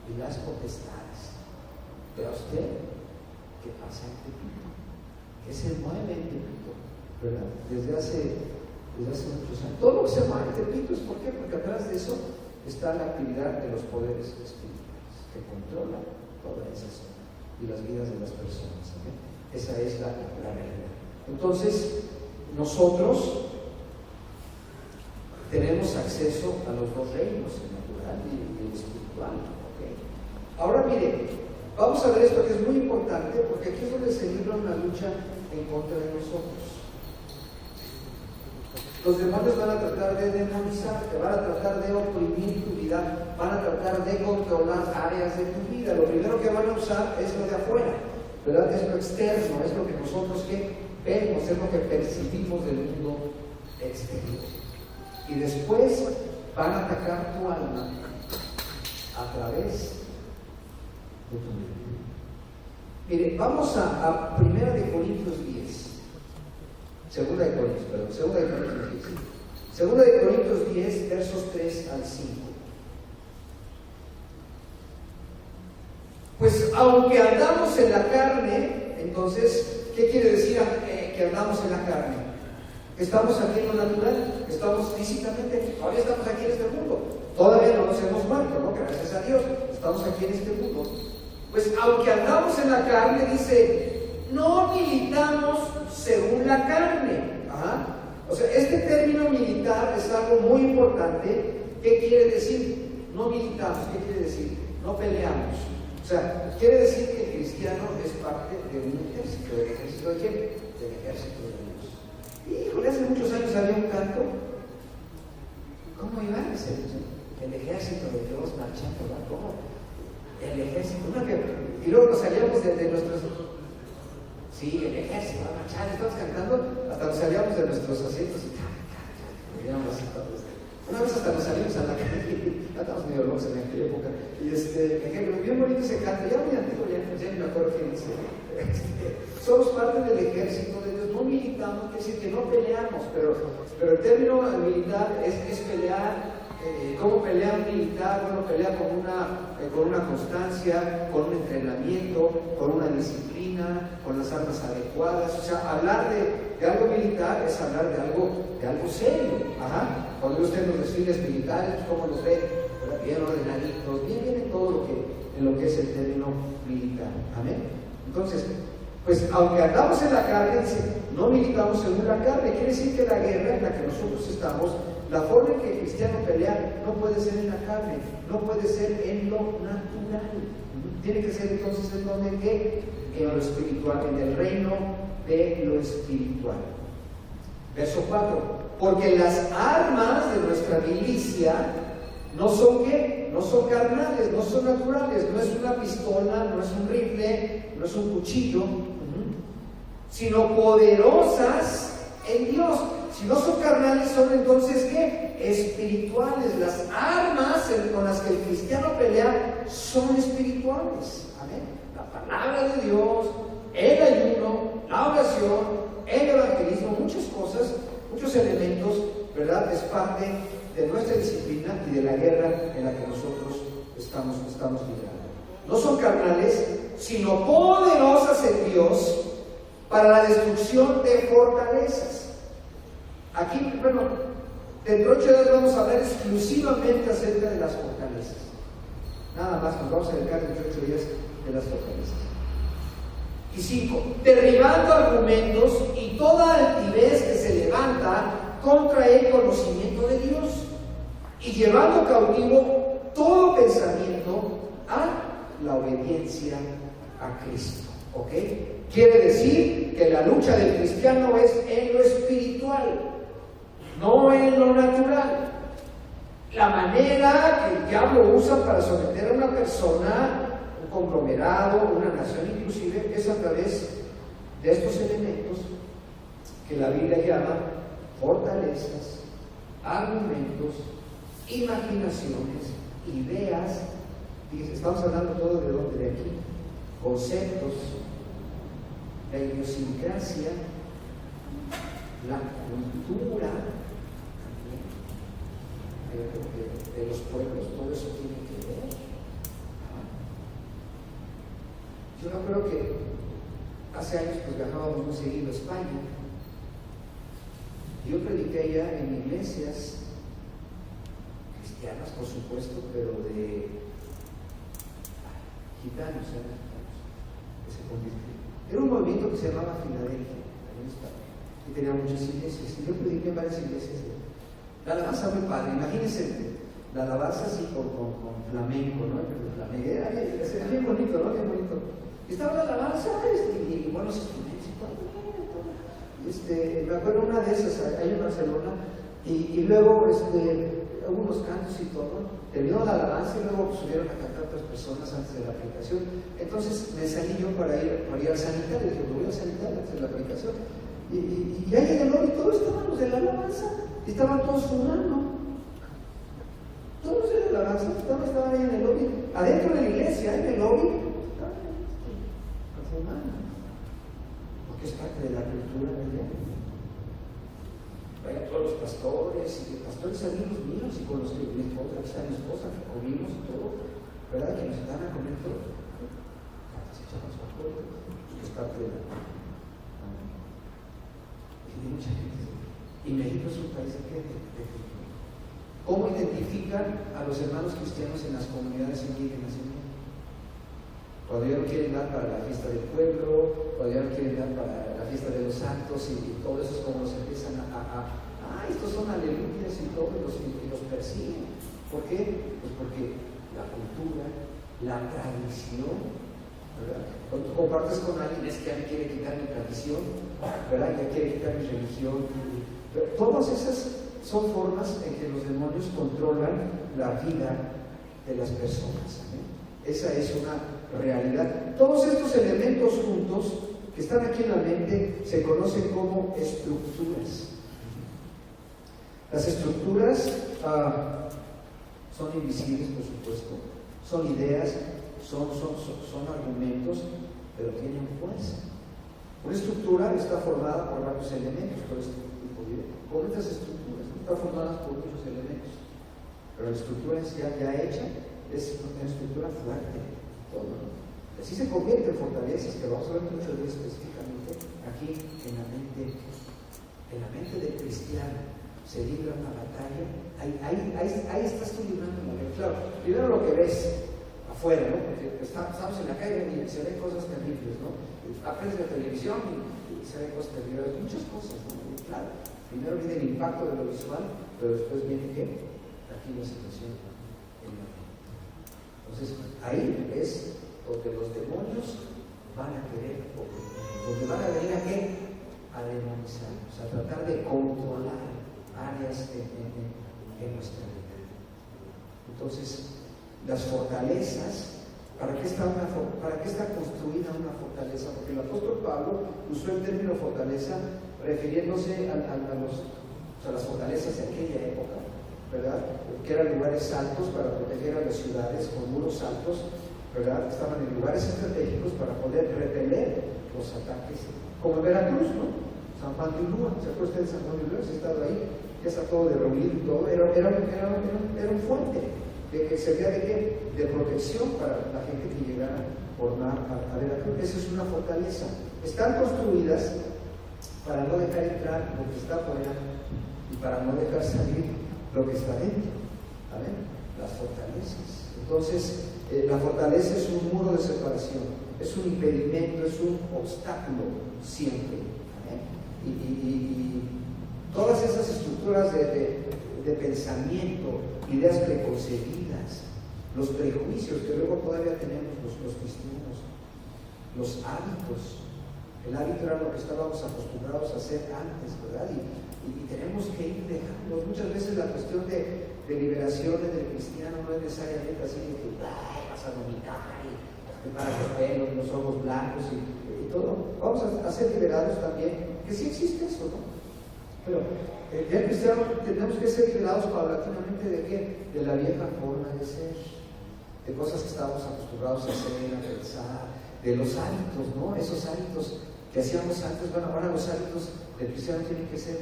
y las potestades. Pero usted, ¿qué pasa en Tepito? Que se mueve en Tepito, ¿verdad? Desde hace muchos años. Todo lo que se mueve en Tepito es ¿por qué? Porque atrás de eso está la actividad de los poderes espirituales que controlan toda esa zona y las vidas de las personas. ¿Okay? Esa es la realidad. Entonces, nosotros tenemos acceso a los dos reinos, el natural y el espiritual. ¿Okay? Ahora mire, vamos a ver esto que es muy importante, porque aquí es donde se libra una lucha en contra de nosotros. Los demonios van a tratar de demonizarte, van a tratar de oprimir tu vida, van a tratar de controlar áreas de tu vida. Lo primero que van a usar es lo de afuera, ¿verdad? Es lo externo, es lo que nosotros vemos, es lo que percibimos del mundo exterior. Y después van a atacar tu alma a través de tu mente. Mire, vamos a 1 Corintios 10. Segunda de Corintios 10, versos 3 al 5. Pues aunque andamos en la carne, entonces, ¿qué quiere decir que andamos en la carne? Estamos aquí en lo natural, estamos físicamente, todavía estamos aquí en este mundo, todavía no nos hemos muerto, ¿no? Gracias a Dios, estamos aquí en este mundo. Pues aunque andamos en la carne, dice, no militamos según la carne. O sea, este término militar es algo muy importante. ¿Qué quiere decir? No militamos, ¿qué quiere decir? No peleamos. O sea, quiere decir que el cristiano es parte de un ejército. ¿Del ejército de quién? Del ejército de Dios. Híjole, hace muchos años había un canto. ¿Cómo iba a ser? El ejército de Dios marchando, ¿verdad? ¿Cómo? El ejército. Y luego nos salíamos de nuestros... Sí, el ejército va a marchar, estamos cantando, hasta nos salíamos de nuestros asientos y una vez hasta nos salimos a la calle, ya estábamos medio locos en aquella época, y bien bonito ese canto, ya muy antiguo, ya ni me acuerdo quién dice, somos parte del ejército de Dios, no militamos, quiere decir que no peleamos, pero el término militar es pelear. ¿Cómo pelea un militar? Bueno, pelea con una constancia, con un entrenamiento, con una disciplina, con las armas adecuadas. O sea, hablar de algo militar es hablar de algo serio. Cuando usted los desfiles militares, ¿cómo los ve? Bien ordenaditos, bien en todo lo que es el término militar. Amén. Entonces, pues aunque andamos en la carne, dice, no militamos según la carne. Quiere decir que la guerra en la que nosotros estamos, la forma en que el cristiano pelea no puede ser en la carne, no puede ser en lo natural. Tiene que ser entonces en donde ¿qué? En lo espiritual, en el reino de lo espiritual. Verso 4. Porque las armas de nuestra milicia no son ¿qué? No son carnales, no son naturales, no es una pistola, no es un rifle, no es un cuchillo, sino poderosas en Dios. Si no son carnales, son entonces ¿qué? Espirituales. Las armas con las que el cristiano pelea son espirituales. Amén. La palabra de Dios, el ayuno, la oración, el evangelismo, muchas cosas, muchos elementos, ¿verdad? Es parte de nuestra disciplina y de la guerra en la que nosotros estamos librando. No son carnales, sino poderosas en Dios para la destrucción de fortalezas. Aquí, bueno, dentro de 8 días vamos a hablar exclusivamente acerca de las fortalezas. Nada más, nos vamos a dedicar dentro de 8 días de las fortalezas. Y 5, derribando argumentos y toda altivez que se levanta contra el conocimiento de Dios y llevando cautivo todo pensamiento a la obediencia a Cristo. ¿Ok? Quiere decir que la lucha del cristiano es en lo espiritual, no en lo natural. La manera que el diablo usa para someter a una persona, un conglomerado, una nación inclusive, es a través de estos elementos que la Biblia llama fortalezas, argumentos, imaginaciones, ideas. Estamos hablando todo de dónde, de aquí, conceptos, la idiosincrasia, la cultura de los pueblos, todo eso tiene que ver. Yo me acuerdo que hace años pues viajábamos muy seguido a España. Yo prediqué allá en iglesias cristianas, por supuesto, pero de gitanos, que se convirtieron. Era un movimiento que se llamaba Filadelfia, en España, y tenía muchas iglesias. Y yo prediqué en varias iglesias. La alabanza muy padre, imagínense la alabanza así con flamenco, ¿no? Era bien bonito, ¿no? Bien bonito. Y estaba la alabanza y buenos instrumentos y todo. Me acuerdo una de esas, ahí en Barcelona, y luego hubo unos cantos y todo. Terminó la alabanza y luego subieron a cantar otras personas antes de la aplicación. Entonces me salí yo para ir al sanitario, dije, me voy al sanitario antes de la aplicación. Y ahí en el lobby todos estaban los de la alabanza, y estaban todos fumando. Todos los de la alabanza estaban ahí en el lobby, adentro de la iglesia, en el lobby, estaban fumando. Porque es parte de la cultura de allá. Vaya todos los pastores, y pastores amigos míos, y con los que mi esposa, que comimos y todo, ¿verdad? Que nos están a comer todo. Se echamos a todo, es parte de la cultura. Y mucha gente. Y México es un país de cultura. ¿Cómo identifican a los hermanos cristianos en las comunidades indígenas en México? Cuando ya no quieren dar para la fiesta del pueblo, cuando ya no quieren dar para la fiesta de los santos, y todo eso es como los empiezan estos son aleluyas y todo, y los persiguen. ¿Por qué? Pues porque la cultura, la tradición, ¿verdad? Cuando tú compartes con alguien, es que ya me quiere quitar mi tradición, ¿verdad? Ya quiere quitar mi religión. Pero todas esas son formas en que los demonios controlan la vida de las personas. Esa es una realidad. Todos estos elementos juntos que están aquí en la mente se conocen como estructuras. Las estructuras son invisibles, por supuesto, son ideas, son argumentos, pero tienen fuerza. Una estructura está formada por varios elementos, por este tipo de con estas estructuras, están formadas por muchos elementos, pero la estructura ya hecha es una estructura fuerte, todo. Así se convierte en fortalezas, que vamos a ver mucho de eso específicamente aquí en la mente del cristiano. Se libra una batalla, ahí estás tú librando una guerra. Claro, primero lo que ves afuera, ¿no? Porque estamos en la calle y se ven cosas terribles, ¿no? Aprendes la televisión y se ven cosas terribles, muchas cosas, ¿no? Y claro, primero viene el impacto de lo visual, pero después viene ¿qué? Aquí la situación en la mente. Entonces, ahí es donde los demonios van a querer, donde van a venir a ¿qué? A demonizar, o sea, a tratar de controlar áreas en nuestra vida. Entonces, las fortalezas, ¿para qué está construida una fortaleza? Porque el apóstol Pablo usó el término fortaleza refiriéndose a las fortalezas de aquella época, ¿verdad? Que eran lugares altos para proteger a las ciudades con muros altos, ¿verdad? Estaban en lugares estratégicos para poder repeler los ataques, como Veracruz, ¿no? San Juan de Ulúa, ¿se acuerda usted de San Juan de Ulúa? Si estaba ahí, ya está todo derruido y todo, era un fuerte que servía de ¿qué? De protección para la gente que llegara por mar a Veracruz. Esa es una fortaleza. Están construidas para no dejar entrar lo que está afuera y para no dejar salir lo que está dentro. ¿Vale? Las fortalezas. Entonces, la fortaleza es un muro de separación, es un impedimento, es un obstáculo siempre. Todas esas estructuras de pensamiento, ideas preconcebidas, los prejuicios que luego todavía tenemos los cristianos, los hábitos. El hábito era lo que estábamos acostumbrados a hacer antes, ¿verdad? Y tenemos que ir dejando. Muchas veces la cuestión de liberación del cristiano no es necesariamente así de que vas a vomitar y para los pelos, los ojos blancos y todo. Vamos a ser liberados también, que sí existe eso, ¿no? Pero el cristiano tenemos que ser liberados paulatinamente ¿de qué? De la vieja forma de ser, de cosas que estábamos acostumbrados a hacer, a pensar, de los hábitos, ¿no? Esos hábitos que hacíamos antes, bueno, ahora los hábitos del cristiano tienen que ser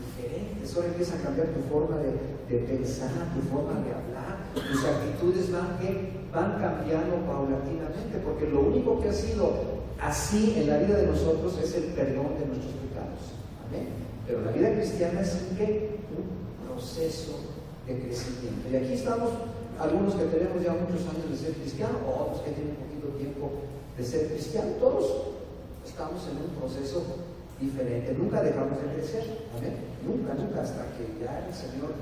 diferentes. Ahora empieza a cambiar tu forma de pensar, tu forma de hablar, tus actitudes van cambiando paulatinamente, porque lo único que ha sido así en la vida de nosotros es el perdón de nuestros pecados. Amén. Pero la vida cristiana es un proceso de crecimiento. Y aquí estamos algunos que tenemos ya muchos años de ser cristianos, otros que tienen poquito tiempo de ser cristianos. Todos estamos en un proceso diferente. Nunca dejamos de crecer. Amén. Nunca, hasta que ya el Señor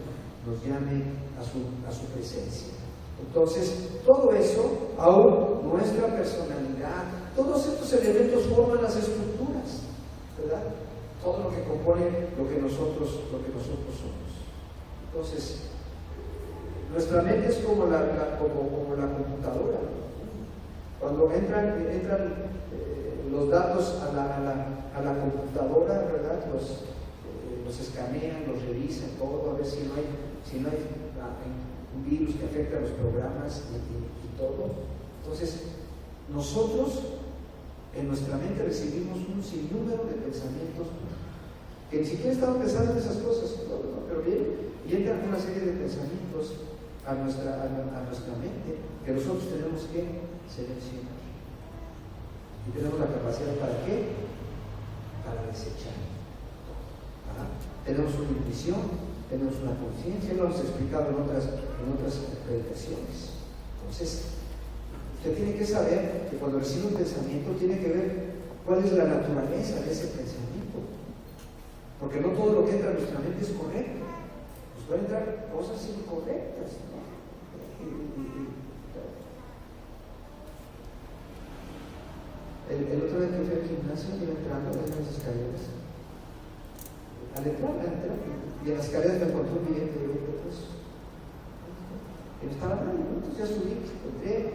nos llame a su presencia. Entonces, todo eso, aún nuestra personalidad, todos estos elementos forman las estructuras, ¿verdad? Todo lo que compone lo que nosotros somos. Entonces, nuestra mente es como la computadora. Cuando entran los datos a la computadora, ¿verdad? Los escanean, los revisan, todo, a ver si no hay un virus que afecta a los programas y todo. Entonces, nosotros en nuestra mente recibimos un sinnúmero de pensamientos que ni siquiera estamos pensando en esas cosas, ¿no? Pero bien, y entran una serie de pensamientos a nuestra mente que nosotros tenemos que seleccionar. Y tenemos la capacidad ¿para qué? Para desechar. Tenemos una intuición, tenemos una conciencia, lo hemos explicado en otras predicaciones. Entonces, usted tiene que saber que cuando recibe un pensamiento tiene que ver cuál es la naturaleza de ese pensamiento. Porque no todo lo que entra en nuestra mente es correcto. Nos pueden entrar cosas incorrectas, ¿no? El otro día que fui al gimnasio, iba entrando en las escaleras. Al entrar, y en las escaleras me encontré un billete de 20 pesos. Y me estaba hablando, entonces ya subí, entré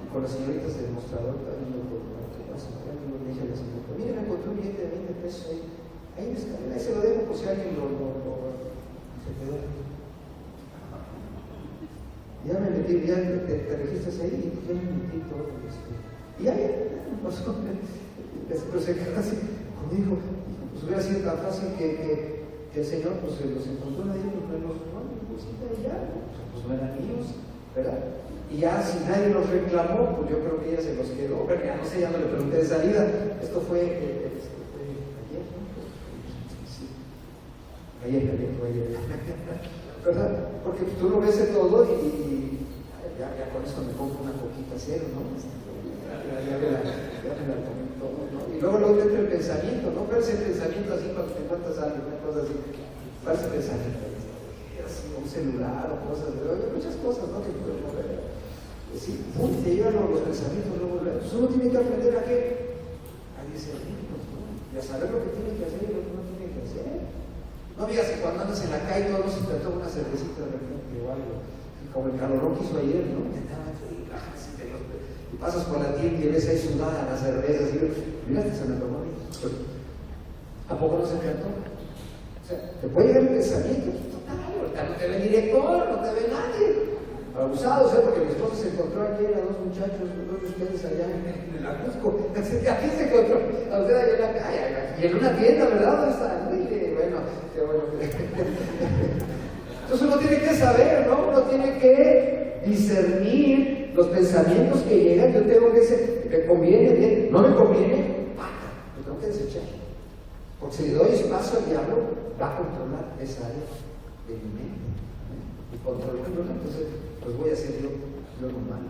con las señoritas del mostrador, también lo que pasa, le dije a la señorita, mire, me encontré un billete de 20 pesos ahí en la escalera, ahí se lo dejo por si alguien se quedó. Ya me metí, ya te registras ahí, y ya me metí todo. Y ya me pasó, pero se quedó así conmigo. Pues hubiera sido tan fácil que el Señor pues los encontró nadie, pues los y ya, pues no eran míos, ¿verdad? Y ya si nadie los reclamó, pues yo creo que ella se los quedó, pero ya no sé, ya no le pregunté de salida. Esto fue ayer, ¿no? Sí. Ayer, ¿verdad? Porque tú lo ves en todo y ya con esto me compro una coquita cero, ¿no? Ya me la tomé todo, ¿no? Y luego entra el pensamiento, ¿no? ¿Cuál es el pensamiento así cuando te encuentras algo, una cosa así? ¿Cuál es el pensamiento? Así, un celular o cosas, muchas cosas, ¿no? Que puedes mover. Sí, te llevan los pensamientos luego. Entonces uno tiene que aprender a qué? A discernirlos, ¿no? Y a saber lo que tiene que hacer y lo que no tiene que hacer. No digas que cuando andas en la calle todo se te toma una cervecita de repente o algo. Como el calorón que hizo ayer, ¿no? Y pasas por la tienda y ves ahí sudada las cervezas y mira, se me tomó a mí. ¿A poco no se me antoja? O sea, te puede llegar el pensamiento, total, ahorita no te ve el director, no te ve nadie. Abusados, porque mi esposa se encontró ayer a dos muchachos, dos de ustedes allá en la Cusco. Aquí se encontró a usted allá en la calle, y en una tienda, ¿verdad? ¿Dónde está? Bueno, qué bueno. Entonces uno tiene que saber, ¿no? Uno tiene que discernir los pensamientos que llegan. Yo tengo que ser, me conviene, bien, no me conviene, lo tengo que desechar. Porque si le doy espacio al diablo, va a controlar esa área de mi mente. Y controlándolo, entonces pues voy a hacer yo lo normal.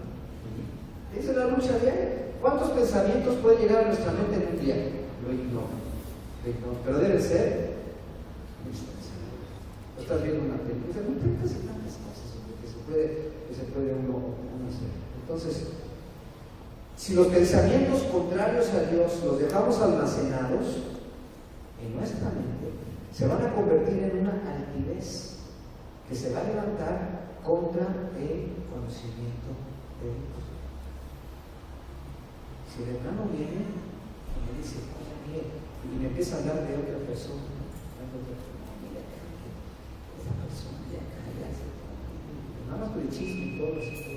Esa es la lucha diaria. ¿Cuántos pensamientos pueden llegar a nuestra mente en un día? Lo ignoro. Pero deben ser Estás viendo una película, no tantas y tantas cosas que se puede uno hacer. Entonces, si los pensamientos contrarios a Dios los dejamos almacenados en nuestra mente, se van a convertir en una altivez que se va a levantar contra el conocimiento de Dios. Si el hermano viene y me dice, oye, mire, y me empieza a hablar de otra persona, mira, esa persona de acá, nada más por el chisme y todo eso.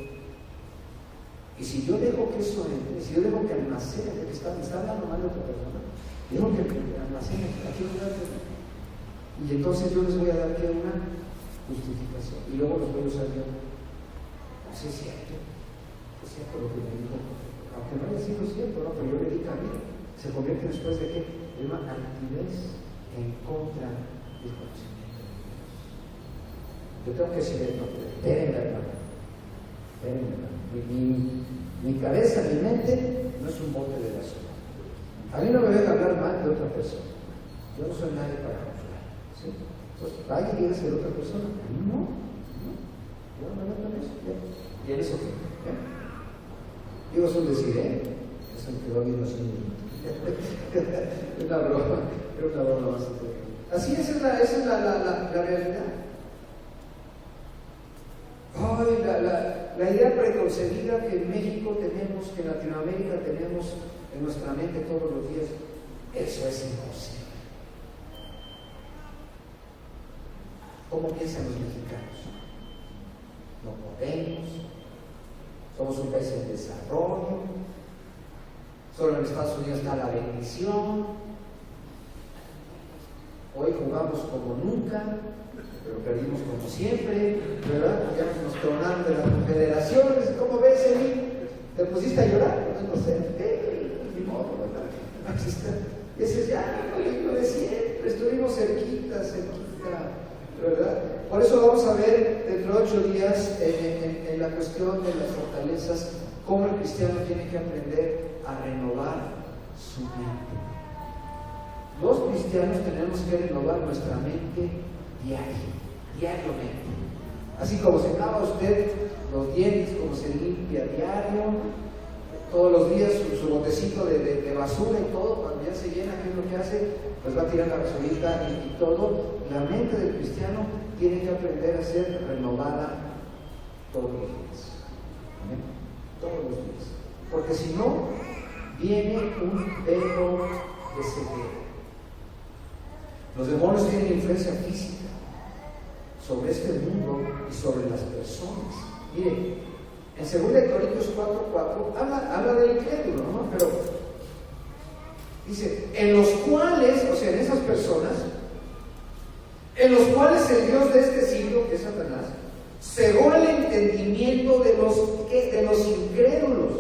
Y si yo dejo que eso entre, si yo dejo que almacene, que me está hablando mal de otra persona, dejo que almacene aquí en lugar de... Y entonces yo les voy a dar que una justificación, y luego los voy a usar yo. Así es cierto lo que me dijo, aunque no haya sido cierto, no, pero yo le di camino. Se convierte después de que de una altivez en contra del conocimiento de Dios. Yo tengo que decir, no, espérenme, hermano. Mi cabeza, mi mente no es un bote de basura. A mí no me deben hablar mal de otra persona. Yo no soy nadie para juzgar, ¿sí? Entonces, vaya y dígase de otra persona. A mí no. Yo no me meto en eso. ¿Y en eso qué? Digo, es un decir, eso me quedó bien así. Una broma más. Así esa es la realidad. Ay, la idea preconcebida que en México tenemos, que en Latinoamérica tenemos en nuestra mente todos los días, eso es imposible. ¿Cómo piensan los mexicanos? No podemos, somos un país en desarrollo, solo en Estados Unidos está la bendición, hoy jugamos como nunca, pero perdimos como siempre, ¿verdad? Ya nos tronaron de las confederaciones. ¿Cómo ves, Eli? ¿Te pusiste a llorar? No sé, ni modo, ¿verdad? Ese es ya lo de siempre, estuvimos cerquita, ¿verdad? Por eso vamos a ver dentro de 8 días en la cuestión de las fortalezas, cómo el cristiano tiene que aprender a renovar su mente. Los cristianos tenemos que renovar nuestra mente diariamente. Así como se lava usted los dientes, como se limpia diario, todos los días su botecito de basura y todo, cuando ya se llena, ¿qué es lo que hace? Pues va a tirar la basurita y todo. La mente del cristiano tiene que aprender a ser renovada todos los días. ¿Amén? Todos los días. Porque si no, viene un velo de ceguera. Los demonios tienen influencia física sobre este mundo y sobre las personas. Mire, en 2 Corintios 4:4 habla del incrédulo, ¿no? Pero dice, en los cuales, o sea, en esas personas, en los cuales el Dios de este siglo, que es Satanás, cegó el entendimiento de los incrédulos,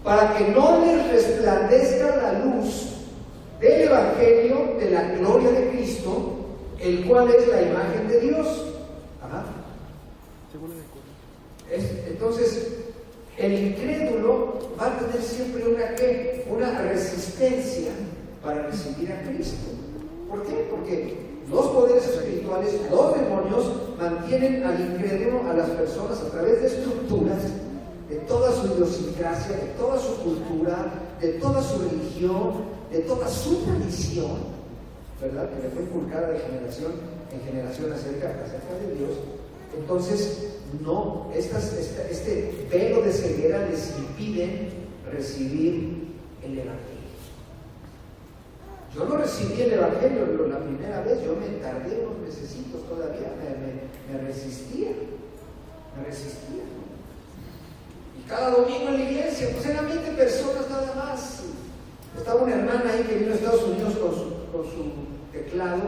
para que no les resplandezca la luz del Evangelio de la gloria de Cristo, el cual es la imagen de Dios. Ajá. Entonces, el incrédulo va a tener siempre una resistencia para recibir a Cristo. ¿Por qué? Porque los poderes espirituales, los demonios, mantienen al incrédulo, a las personas, a través de estructuras, de toda su idiosincrasia, de toda su cultura, de toda su religión, de toda su tradición, ¿verdad? Que le fue inculcada de generación en generación acerca de Dios. Entonces, no, este velo de ceguera les impide recibir el Evangelio. Yo no recibí el Evangelio la primera vez, yo me tardé unos mesecitos todavía, me resistía. Y cada domingo en la iglesia, pues eran 20 personas nada más. Estaba una hermana ahí que vino a Estados Unidos con su teclado,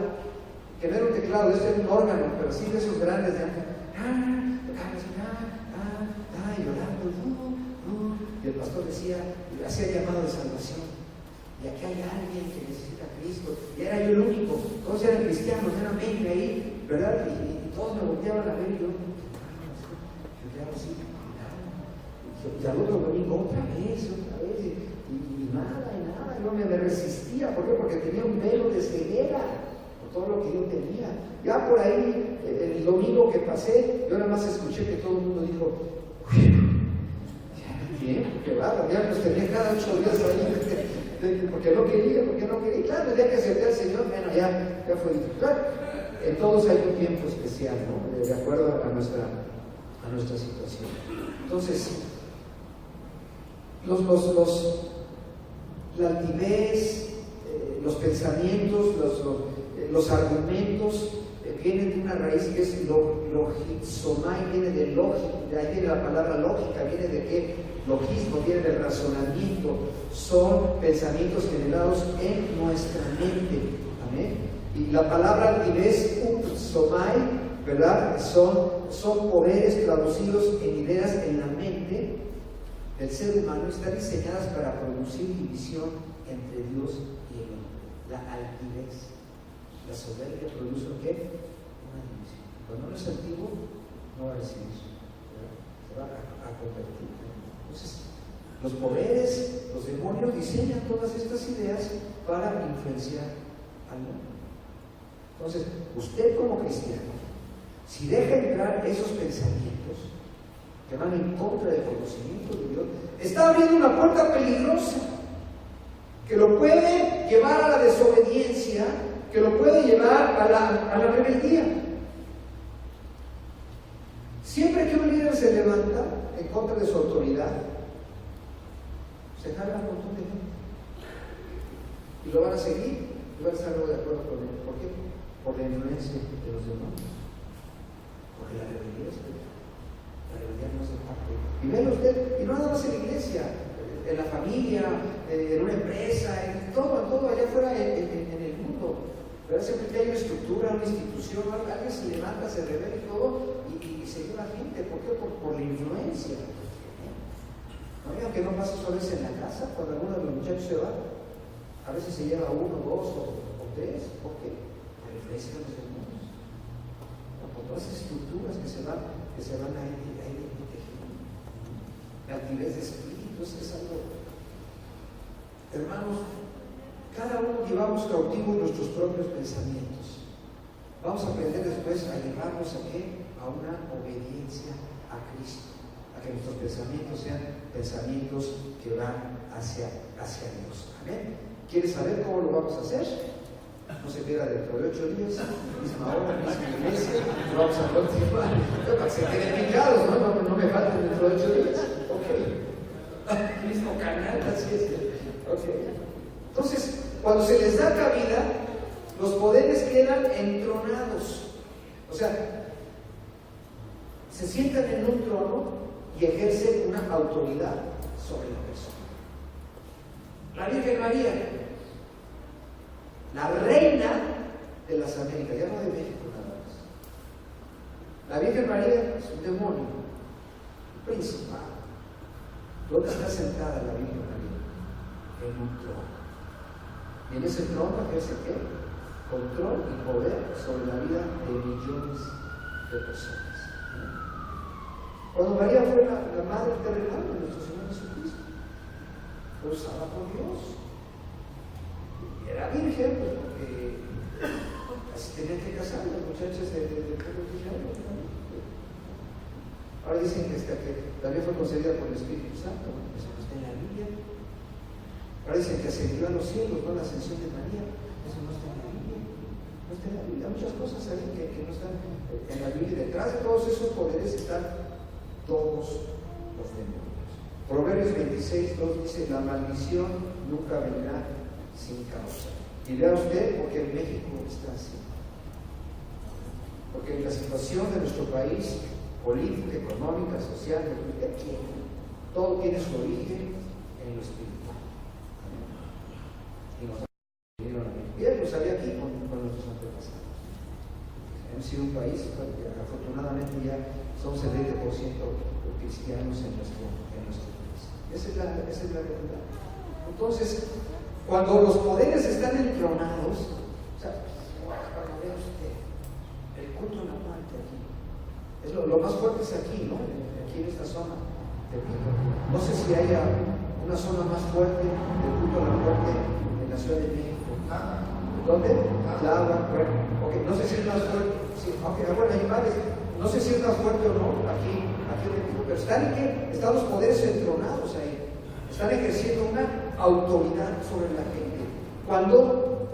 que no era un teclado, este era un órgano, pero sí de esos grandes de acá. Llorando. Y el pastor hacía llamado de salvación. Y aquí hay alguien que necesita a Cristo. Y era yo el único. Todos eran cristianos, eran 20 ahí, ¿verdad? Y todos me volteaban a ver y yo quedaba así. Y al otro domingo otra vez. Y nada. Yo me resistía. ¿Por qué? Porque tenía un velo de ceguera. todo lo que yo tenía. Ya por ahí, el domingo que pasé, yo nada más escuché que todo el mundo dijo, bien, qué bárbaro, ya pues tenía cada 8 días ahí, porque no quería, y claro, el día que acepté al Señor, bueno, ya fue claro. En todos hay un tiempo especial, ¿no? De acuerdo a nuestra situación. Entonces, la altivez, los pensamientos, los argumentos vienen de una raíz que es logizomai, viene de lógica, de ahí viene la palabra lógica, viene de qué? Logismo, viene del razonamiento, son pensamientos generados en nuestra mente. Amén. Y la palabra altivez, upsomai, ¿verdad? Son poderes traducidos en ideas en la mente del ser humano, están diseñadas para producir división entre Dios y el hombre. La altivez, la soberbia produce ¿qué? Una división. Cuando uno es antiguo, no va a recibir, se va a convertir. Entonces, los poderes, los demonios diseñan todas estas ideas para influenciar al mundo. Entonces, usted como cristiano, si deja entrar esos pensamientos que van en contra del conocimiento de Dios, está abriendo una puerta peligrosa que lo puede llevar a la desobediencia, que lo puede llevar a la rebeldía. Siempre que un líder se levanta en contra de su autoridad, se jala un montón de gente y lo van a seguir y van a estar de acuerdo con él. ¿Por qué? Por la influencia de los demonios, porque la rebeldía es la rebeldía no es de parte. Y véalo usted, y no nada más en la iglesia, en la familia, en una empresa, en todo allá afuera en el mundo. ¿Verdad? Siempre que hay una estructura, una institución, alguien se levanta, se revela y todo, y se lleva gente. ¿Por qué? Por la influencia. ¿No? Aunque no pasa solo eso en la casa, cuando alguno de los muchachos se va, a veces se lleva 1, 2 o 3. ¿Por qué? Por la influencia de los demonios. Por todas esas estructuras que se van a ir tejiendo. La altivez de espíritu es algo. Hermanos, cada uno llevamos cautivos nuestros propios pensamientos. Vamos a aprender después a llevarnos a qué? A una obediencia a Cristo, a que nuestros pensamientos sean pensamientos que van hacia Dios. Amén. ¿Quieres saber cómo lo vamos a hacer? No se pierda dentro de 8 días, misma hora, misma iglesia, lo vamos a continuar. Para que se queden picados, no me falten dentro de 8 días. Ok. Mismo canal, así es. Ok. Entonces, cuando se les da cabida, los poderes quedan entronados. O sea, se sientan en un trono y ejercen una autoridad sobre la persona. La Virgen María, la reina de las Américas, ya no de México nada más. La Virgen María es un demonio, un principal. ¿Dónde está sentada la Virgen María? En un trono. Y en ese trono ejerce ¿qué? Control y poder sobre la vida de millones de personas. Cuando María fue la madre terrenal de nuestro Señor Jesucristo, fue usada por Dios. Y era virgen, pues porque así tenían que casar las muchachas del pueblo de Israel. Ahora dicen que también fue concedida por el Espíritu Santo, ¿no? Eso no está en la Biblia. Ahora dicen que ascendió a los cielos, ¿no? La ascensión de María, eso no está en la Biblia. No está en la Biblia. Hay muchas cosas ahí que no están en la Biblia. Detrás de todos esos poderes están todos los demonios. Proverbios 26:2 dice: la maldición nunca vendrá sin causa. Y vea usted porque en México está así. Porque la situación de nuestro país, política, económica, social, todo tiene su origen en lo espiritual. Y nos lo sabía aquí con nuestros antepasados. Hemos sido un país que afortunadamente ya somos el 20% cristianos en nuestro país. Esa es la realidad. Entonces, cuando los poderes están entronados, o sea, cuando vea usted el culto a la muerte aquí, es lo más fuerte es aquí, ¿no? Aquí en esta zona. No sé si haya una zona más fuerte del culto a la muerte en la Ciudad de México. ¿Dónde? Claro, bueno, ok, no sé si es más fuerte, sí, okay, bueno, hay varios, no sé si es más fuerte o no, aquí en México, pero están en que están los poderes entronados ahí, están ejerciendo una autoridad sobre la gente. Cuando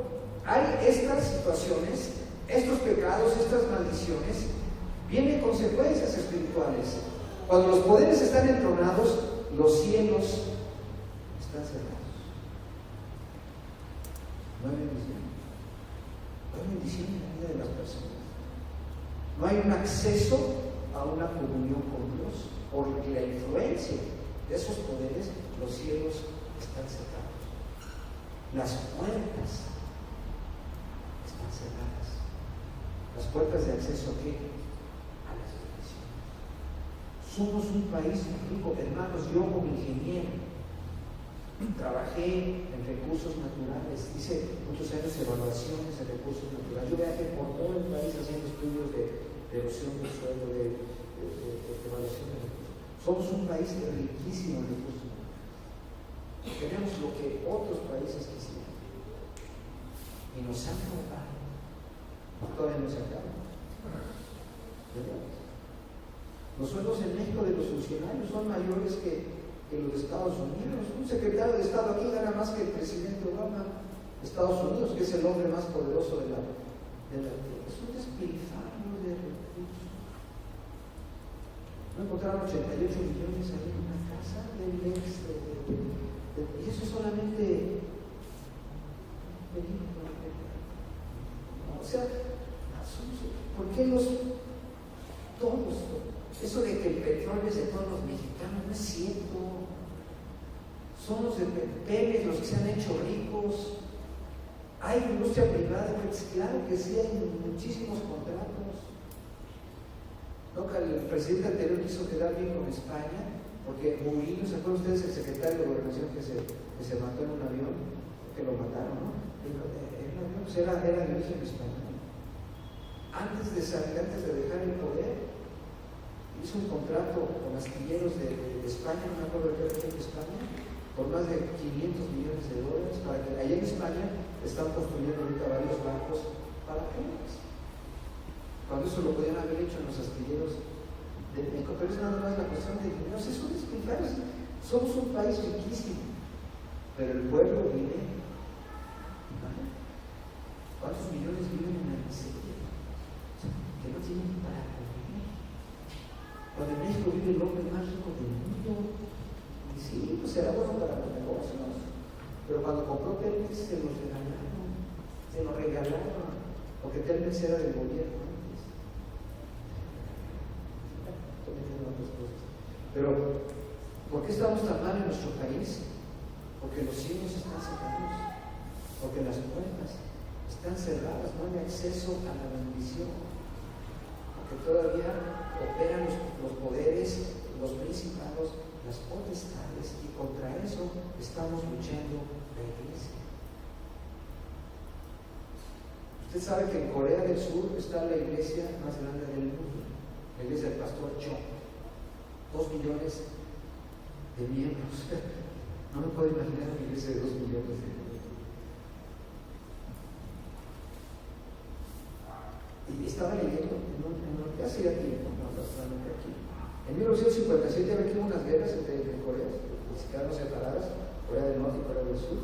hay estas situaciones, estos pecados, estas maldiciones, vienen consecuencias espirituales. Cuando los poderes están entronados, los cielos están cerrados. No hay bendición. No hay bendición en la vida de las personas. No hay un acceso a una comunión con Dios. Porque la influencia de esos poderes, los cielos están cerrados. Las puertas están cerradas. Las puertas de acceso a qué? A las bendiciones. Somos un país rico, hermanos. Yo como ingeniero trabajé en recursos naturales, hice muchos años de evaluaciones en recursos naturales. Yo viajé por todo el país haciendo estudios de erosión del suelo, de evaluación de recursos. Somos un país riquísimo en recursos naturales. Tenemos lo que otros países quisieran. Y nos han robado. Todavía no se acaba. Los sueldos en México de los funcionarios son mayores que los de Estados Unidos. Un secretario de Estado aquí gana más que el presidente Obama de Estados Unidos, que es el hombre más poderoso de la tierra. Es un despilfarro de recursos. No encontraron 88 millones ahí en una casa del ex y eso solamente o sea, ¿por qué todos? Eso de que el petróleo es de todos los mexicanos no es cierto. Son los de Pemex los que se han hecho ricos. Hay industria privada, pues claro que sí, hay muchísimos contratos. ¿No? Que el presidente anterior quiso quedar bien con España, porque Murillo, ¿se acuerdan ustedes el secretario de Gobernación que se mató en un avión? Que lo mataron, ¿no? El avión pues era de origen español. Antes de dejar el poder, hizo un contrato con astilleros de España, no me acuerdo de qué región de España, por más de $500 millones, para que allá en España están construyendo ahorita varios barcos para Pemex. Cuando eso lo podían haber hecho en los astilleros de México, pero es nada más la cuestión de dinero. Es un despilfarro. Somos un país riquísimo, pero el pueblo vive. ¿Cuántos millones viven en la miseria? Que no tienen para comer. Cuando en México vive el hombre más rico del mundo, y sí, pues era bueno para los negocios, pero cuando compró Telmex se lo regalaron, porque Telmex era del gobierno antes. Estoy metiendo otras cosas. Pero, ¿por qué estamos tan mal en nuestro país? Porque los cielos están cerrados, porque las puertas están cerradas, no hay acceso a la bendición, porque todavía operan los poderes, los principados, las potestades, y contra eso estamos luchando la iglesia. Usted sabe que en Corea del Sur está la iglesia más grande del mundo, la iglesia del pastor Cho, 2 millones de miembros. No me puedo imaginar una iglesia de 2 millones de miembros. Y estaba leyendo ya hacía tiempo, aquí. En 1957 había aquí unas guerras entre Coreas, que quedaron separadas, Corea del Norte y Corea del Sur.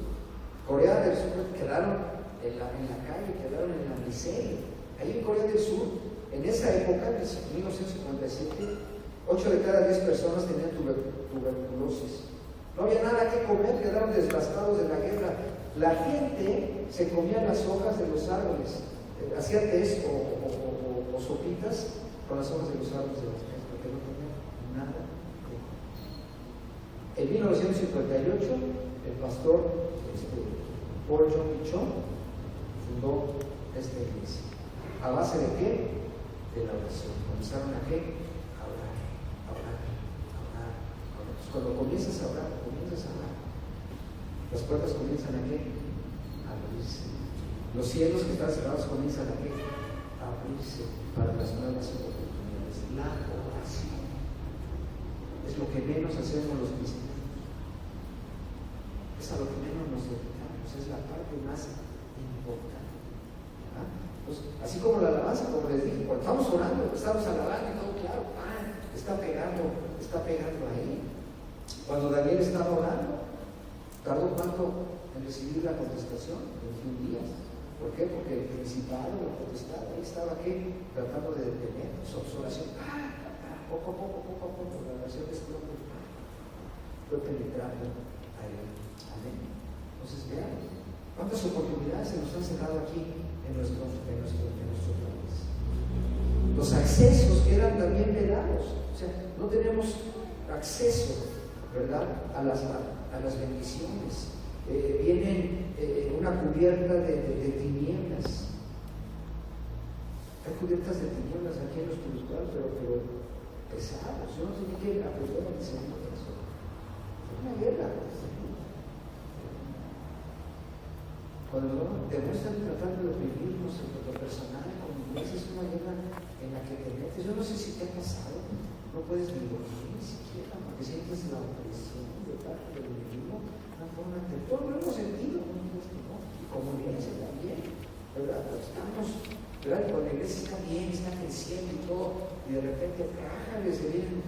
Corea del Sur quedaron en la calle, quedaron en la miseria. Ahí en Corea del Sur, en esa época, en 1957, 8 de cada 10 personas tenían tuberculosis. No había nada que comer, quedaron desgastados de la guerra. La gente se comía las hojas de los árboles, hacía tés o sopitas con las hojas de los árboles de las casas, porque no tenían nada que comer. En 1958, el pastor Paul Jong Cho fundó esta iglesia. ¿A base de qué? De la oración. Comenzaron a qué? A orar. Entonces, cuando comienzas a orar, las puertas comienzan a qué? A abrirse. Los cielos que están cerrados comienzan a qué? A abrirse para las nuevas oportunidades. La oración es lo que menos hacemos los cristianos. Es a lo que menos nos dedicamos. Es la parte más importante. orando, estamos alabando y todo, claro, está pegando ahí. Cuando Daniel estaba orando, ¿tardó cuánto en recibir la contestación? 21 días. ¿Por qué? Porque el principal o la potestad ahí estaba aquí tratando de detener su oración. Poco a poco, la oración de este hombre fue penetrando a él. Amén. Entonces, vean, cuántas oportunidades se nos han cerrado aquí en nuestro país. Los accesos quedan también vedados. O sea, no tenemos acceso, ¿verdad?, a las bendiciones. Vienen una cubierta de tinieblas. Hay cubiertas de tinieblas aquí en lo espiritual, pero pesados. Uno tiene que aprender a discernir eso. Es una guerra. Cuando demuestran tratando de oprimirnos en lo personal, como iglesia, es una guerra en la que te metes. Yo no sé si te ha pasado, no puedes ni dormir ni siquiera, porque sientes la opresión de parte del enemigo, una forma de todo lo hemos sentido, ¿no? Y como iglesia también, ¿verdad? Estamos, ¿verdad? Cuando la iglesia está bien, está creciendo y todo, y de repente, se vienen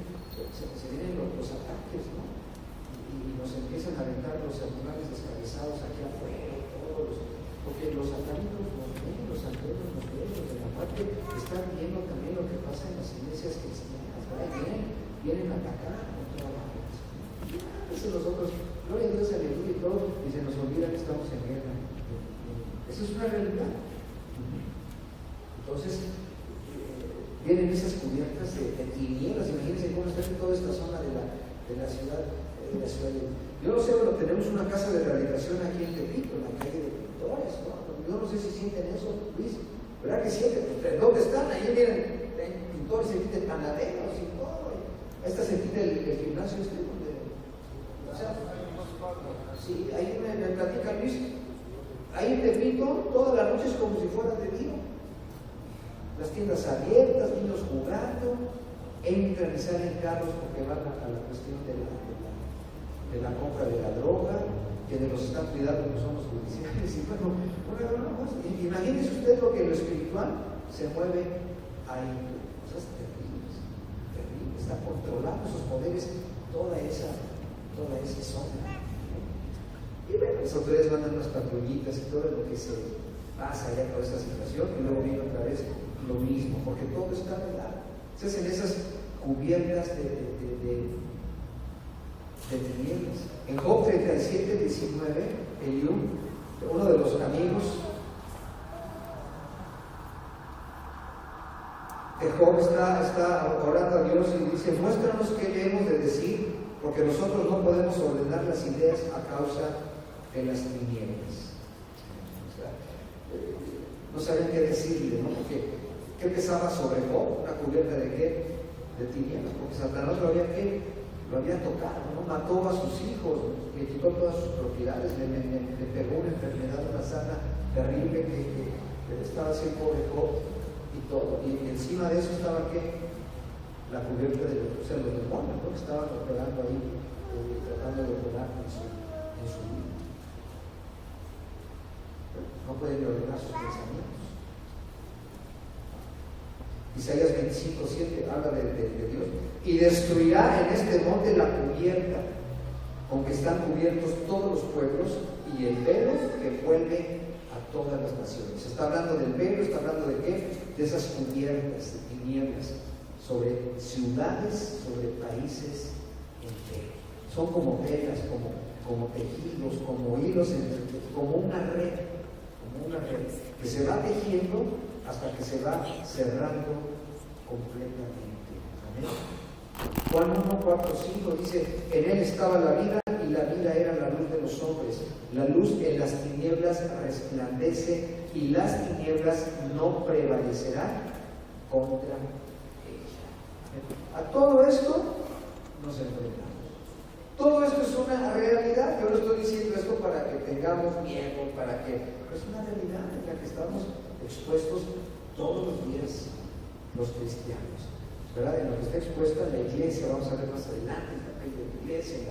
los ataques, ¿no? Y nos empiezan a aventar los animales descabezados aquí afuera. Porque los satánicos nos ven, los santeros nos ven, los de la parte están viendo también lo que pasa en las iglesias cristianas, ¿verdad? Vienen a atacar contra la iglesia. A veces nosotros, gloria a Dios, aleluya y todo, y se nos olvida que estamos en guerra. Eso es una realidad. Entonces, vienen esas cubiertas de tinieblas. Imagínense cómo está en toda esta zona de la ciudad. Yo no sé, pero tenemos una casa de rehabilitación aquí en Tepito, en la calle de Pintores, ¿no? Yo no sé si sienten eso, Luis, ¿verdad que sienten? ¿Dónde están? Ahí vienen pintores, se quita panaderos y todo. Esta se quita el gimnasio donde, o sea, sí, ahí me platica Luis, ahí en Tepito, todas las noches como si fuera de día. Las tiendas abiertas, niños jugando, entran y salen carros porque van a la cuestión de la compra de la droga, que nos están cuidando que somos judiciales. Y bueno, imagínense usted lo que en lo espiritual se mueve ahí. Cosas terribles. Está controlando esos poderes toda esa zona. Y bueno, las autoridades mandan unas patrullitas y todo lo que se pasa allá toda esa situación, y luego viene otra vez lo mismo, porque todo está velado. Se hacen esas cubiertas de tinieblas. En Job 37, 19, Eliú, uno de los amigos de Job, está orando a Dios y dice: muéstranos qué le hemos de decir, porque nosotros no podemos ordenar las ideas a causa de las tinieblas. No saben qué decirle, ¿no? Porque ¿qué pesaba sobre Job? ¿Una cubierta de qué? De tinieblas, porque Satanás lo había tocado, ¿no? Mató a sus hijos, le quitó todas sus propiedades, le pegó una enfermedad, una sana terrible que estaba así el pobre Job y todo. Y encima de eso estaba ¿qué? La cubierta de los demonios, ¿no? Que estaban operando ahí, tratando de operar en su vida. No pueden ordenar sus pensamientos. Isaías 25:7 habla de Dios: y destruirá en este monte la cubierta con que están cubiertos todos los pueblos, y el velo que envuelve a todas las naciones. Está hablando del velo, está hablando de qué? De esas cubiertas de tinieblas sobre ciudades, sobre países enteros. Son como velas, como tejidos, como hilos, como una red que se va tejiendo hasta que se va cerrando completamente. Amén. Juan 1, 4, 5 dice: en él estaba la vida, y la vida era la luz de los hombres. La luz en las tinieblas resplandece, y las tinieblas no prevalecerán contra ella. A todo esto nos enfrentamos. Todo esto es una realidad. Yo no estoy diciendo esto para que tengamos miedo, para que... es una realidad en la que estamos expuestos todos los días los cristianos, ¿verdad? En lo que está expuesta la iglesia, vamos a ver más adelante, el papel de la iglesia en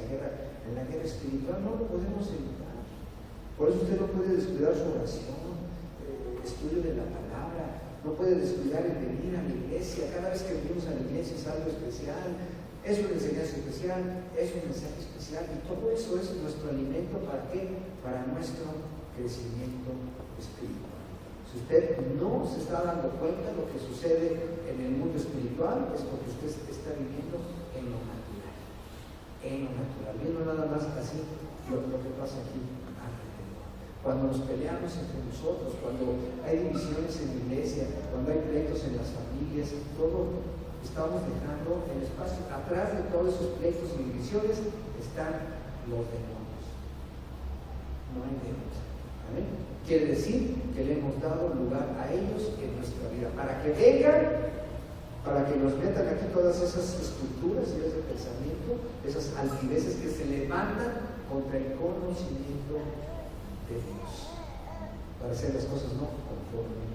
la guerra espiritual, no lo podemos evitar. Por eso usted no puede descuidar su oración, estudio de la palabra, no puede descuidar el venir a la iglesia. Cada vez que venimos a la iglesia es algo especial, es una enseñanza especial, es un mensaje especial, y todo eso es nuestro alimento. ¿Para qué? Para nuestro crecimiento espiritual. Si usted no se está dando cuenta de lo que sucede en el mundo espiritual, es porque usted está viviendo en lo natural. En lo natural, viendo nada más así lo que pasa aquí alrededor. Cuando nos peleamos entre nosotros, cuando hay divisiones en la iglesia, cuando hay pleitos en las familias, todo estamos dejando el espacio. Atrás de todos esos pleitos y divisiones están los demonios. No hay demonios. ¿Vale? Quiere decir que le hemos dado lugar a ellos en nuestra vida, para que vengan, para que nos metan aquí todas esas estructuras y ese pensamiento, esas altiveces que se levantan contra el conocimiento de Dios, para hacer las cosas no conforme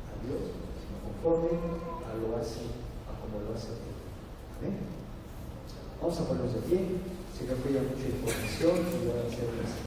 a Dios, sino conforme a lo hace, a como lo hace Dios. ¿Amén? Vamos a ponernos de pie. Se me fue ya mucha información y voy a hacer las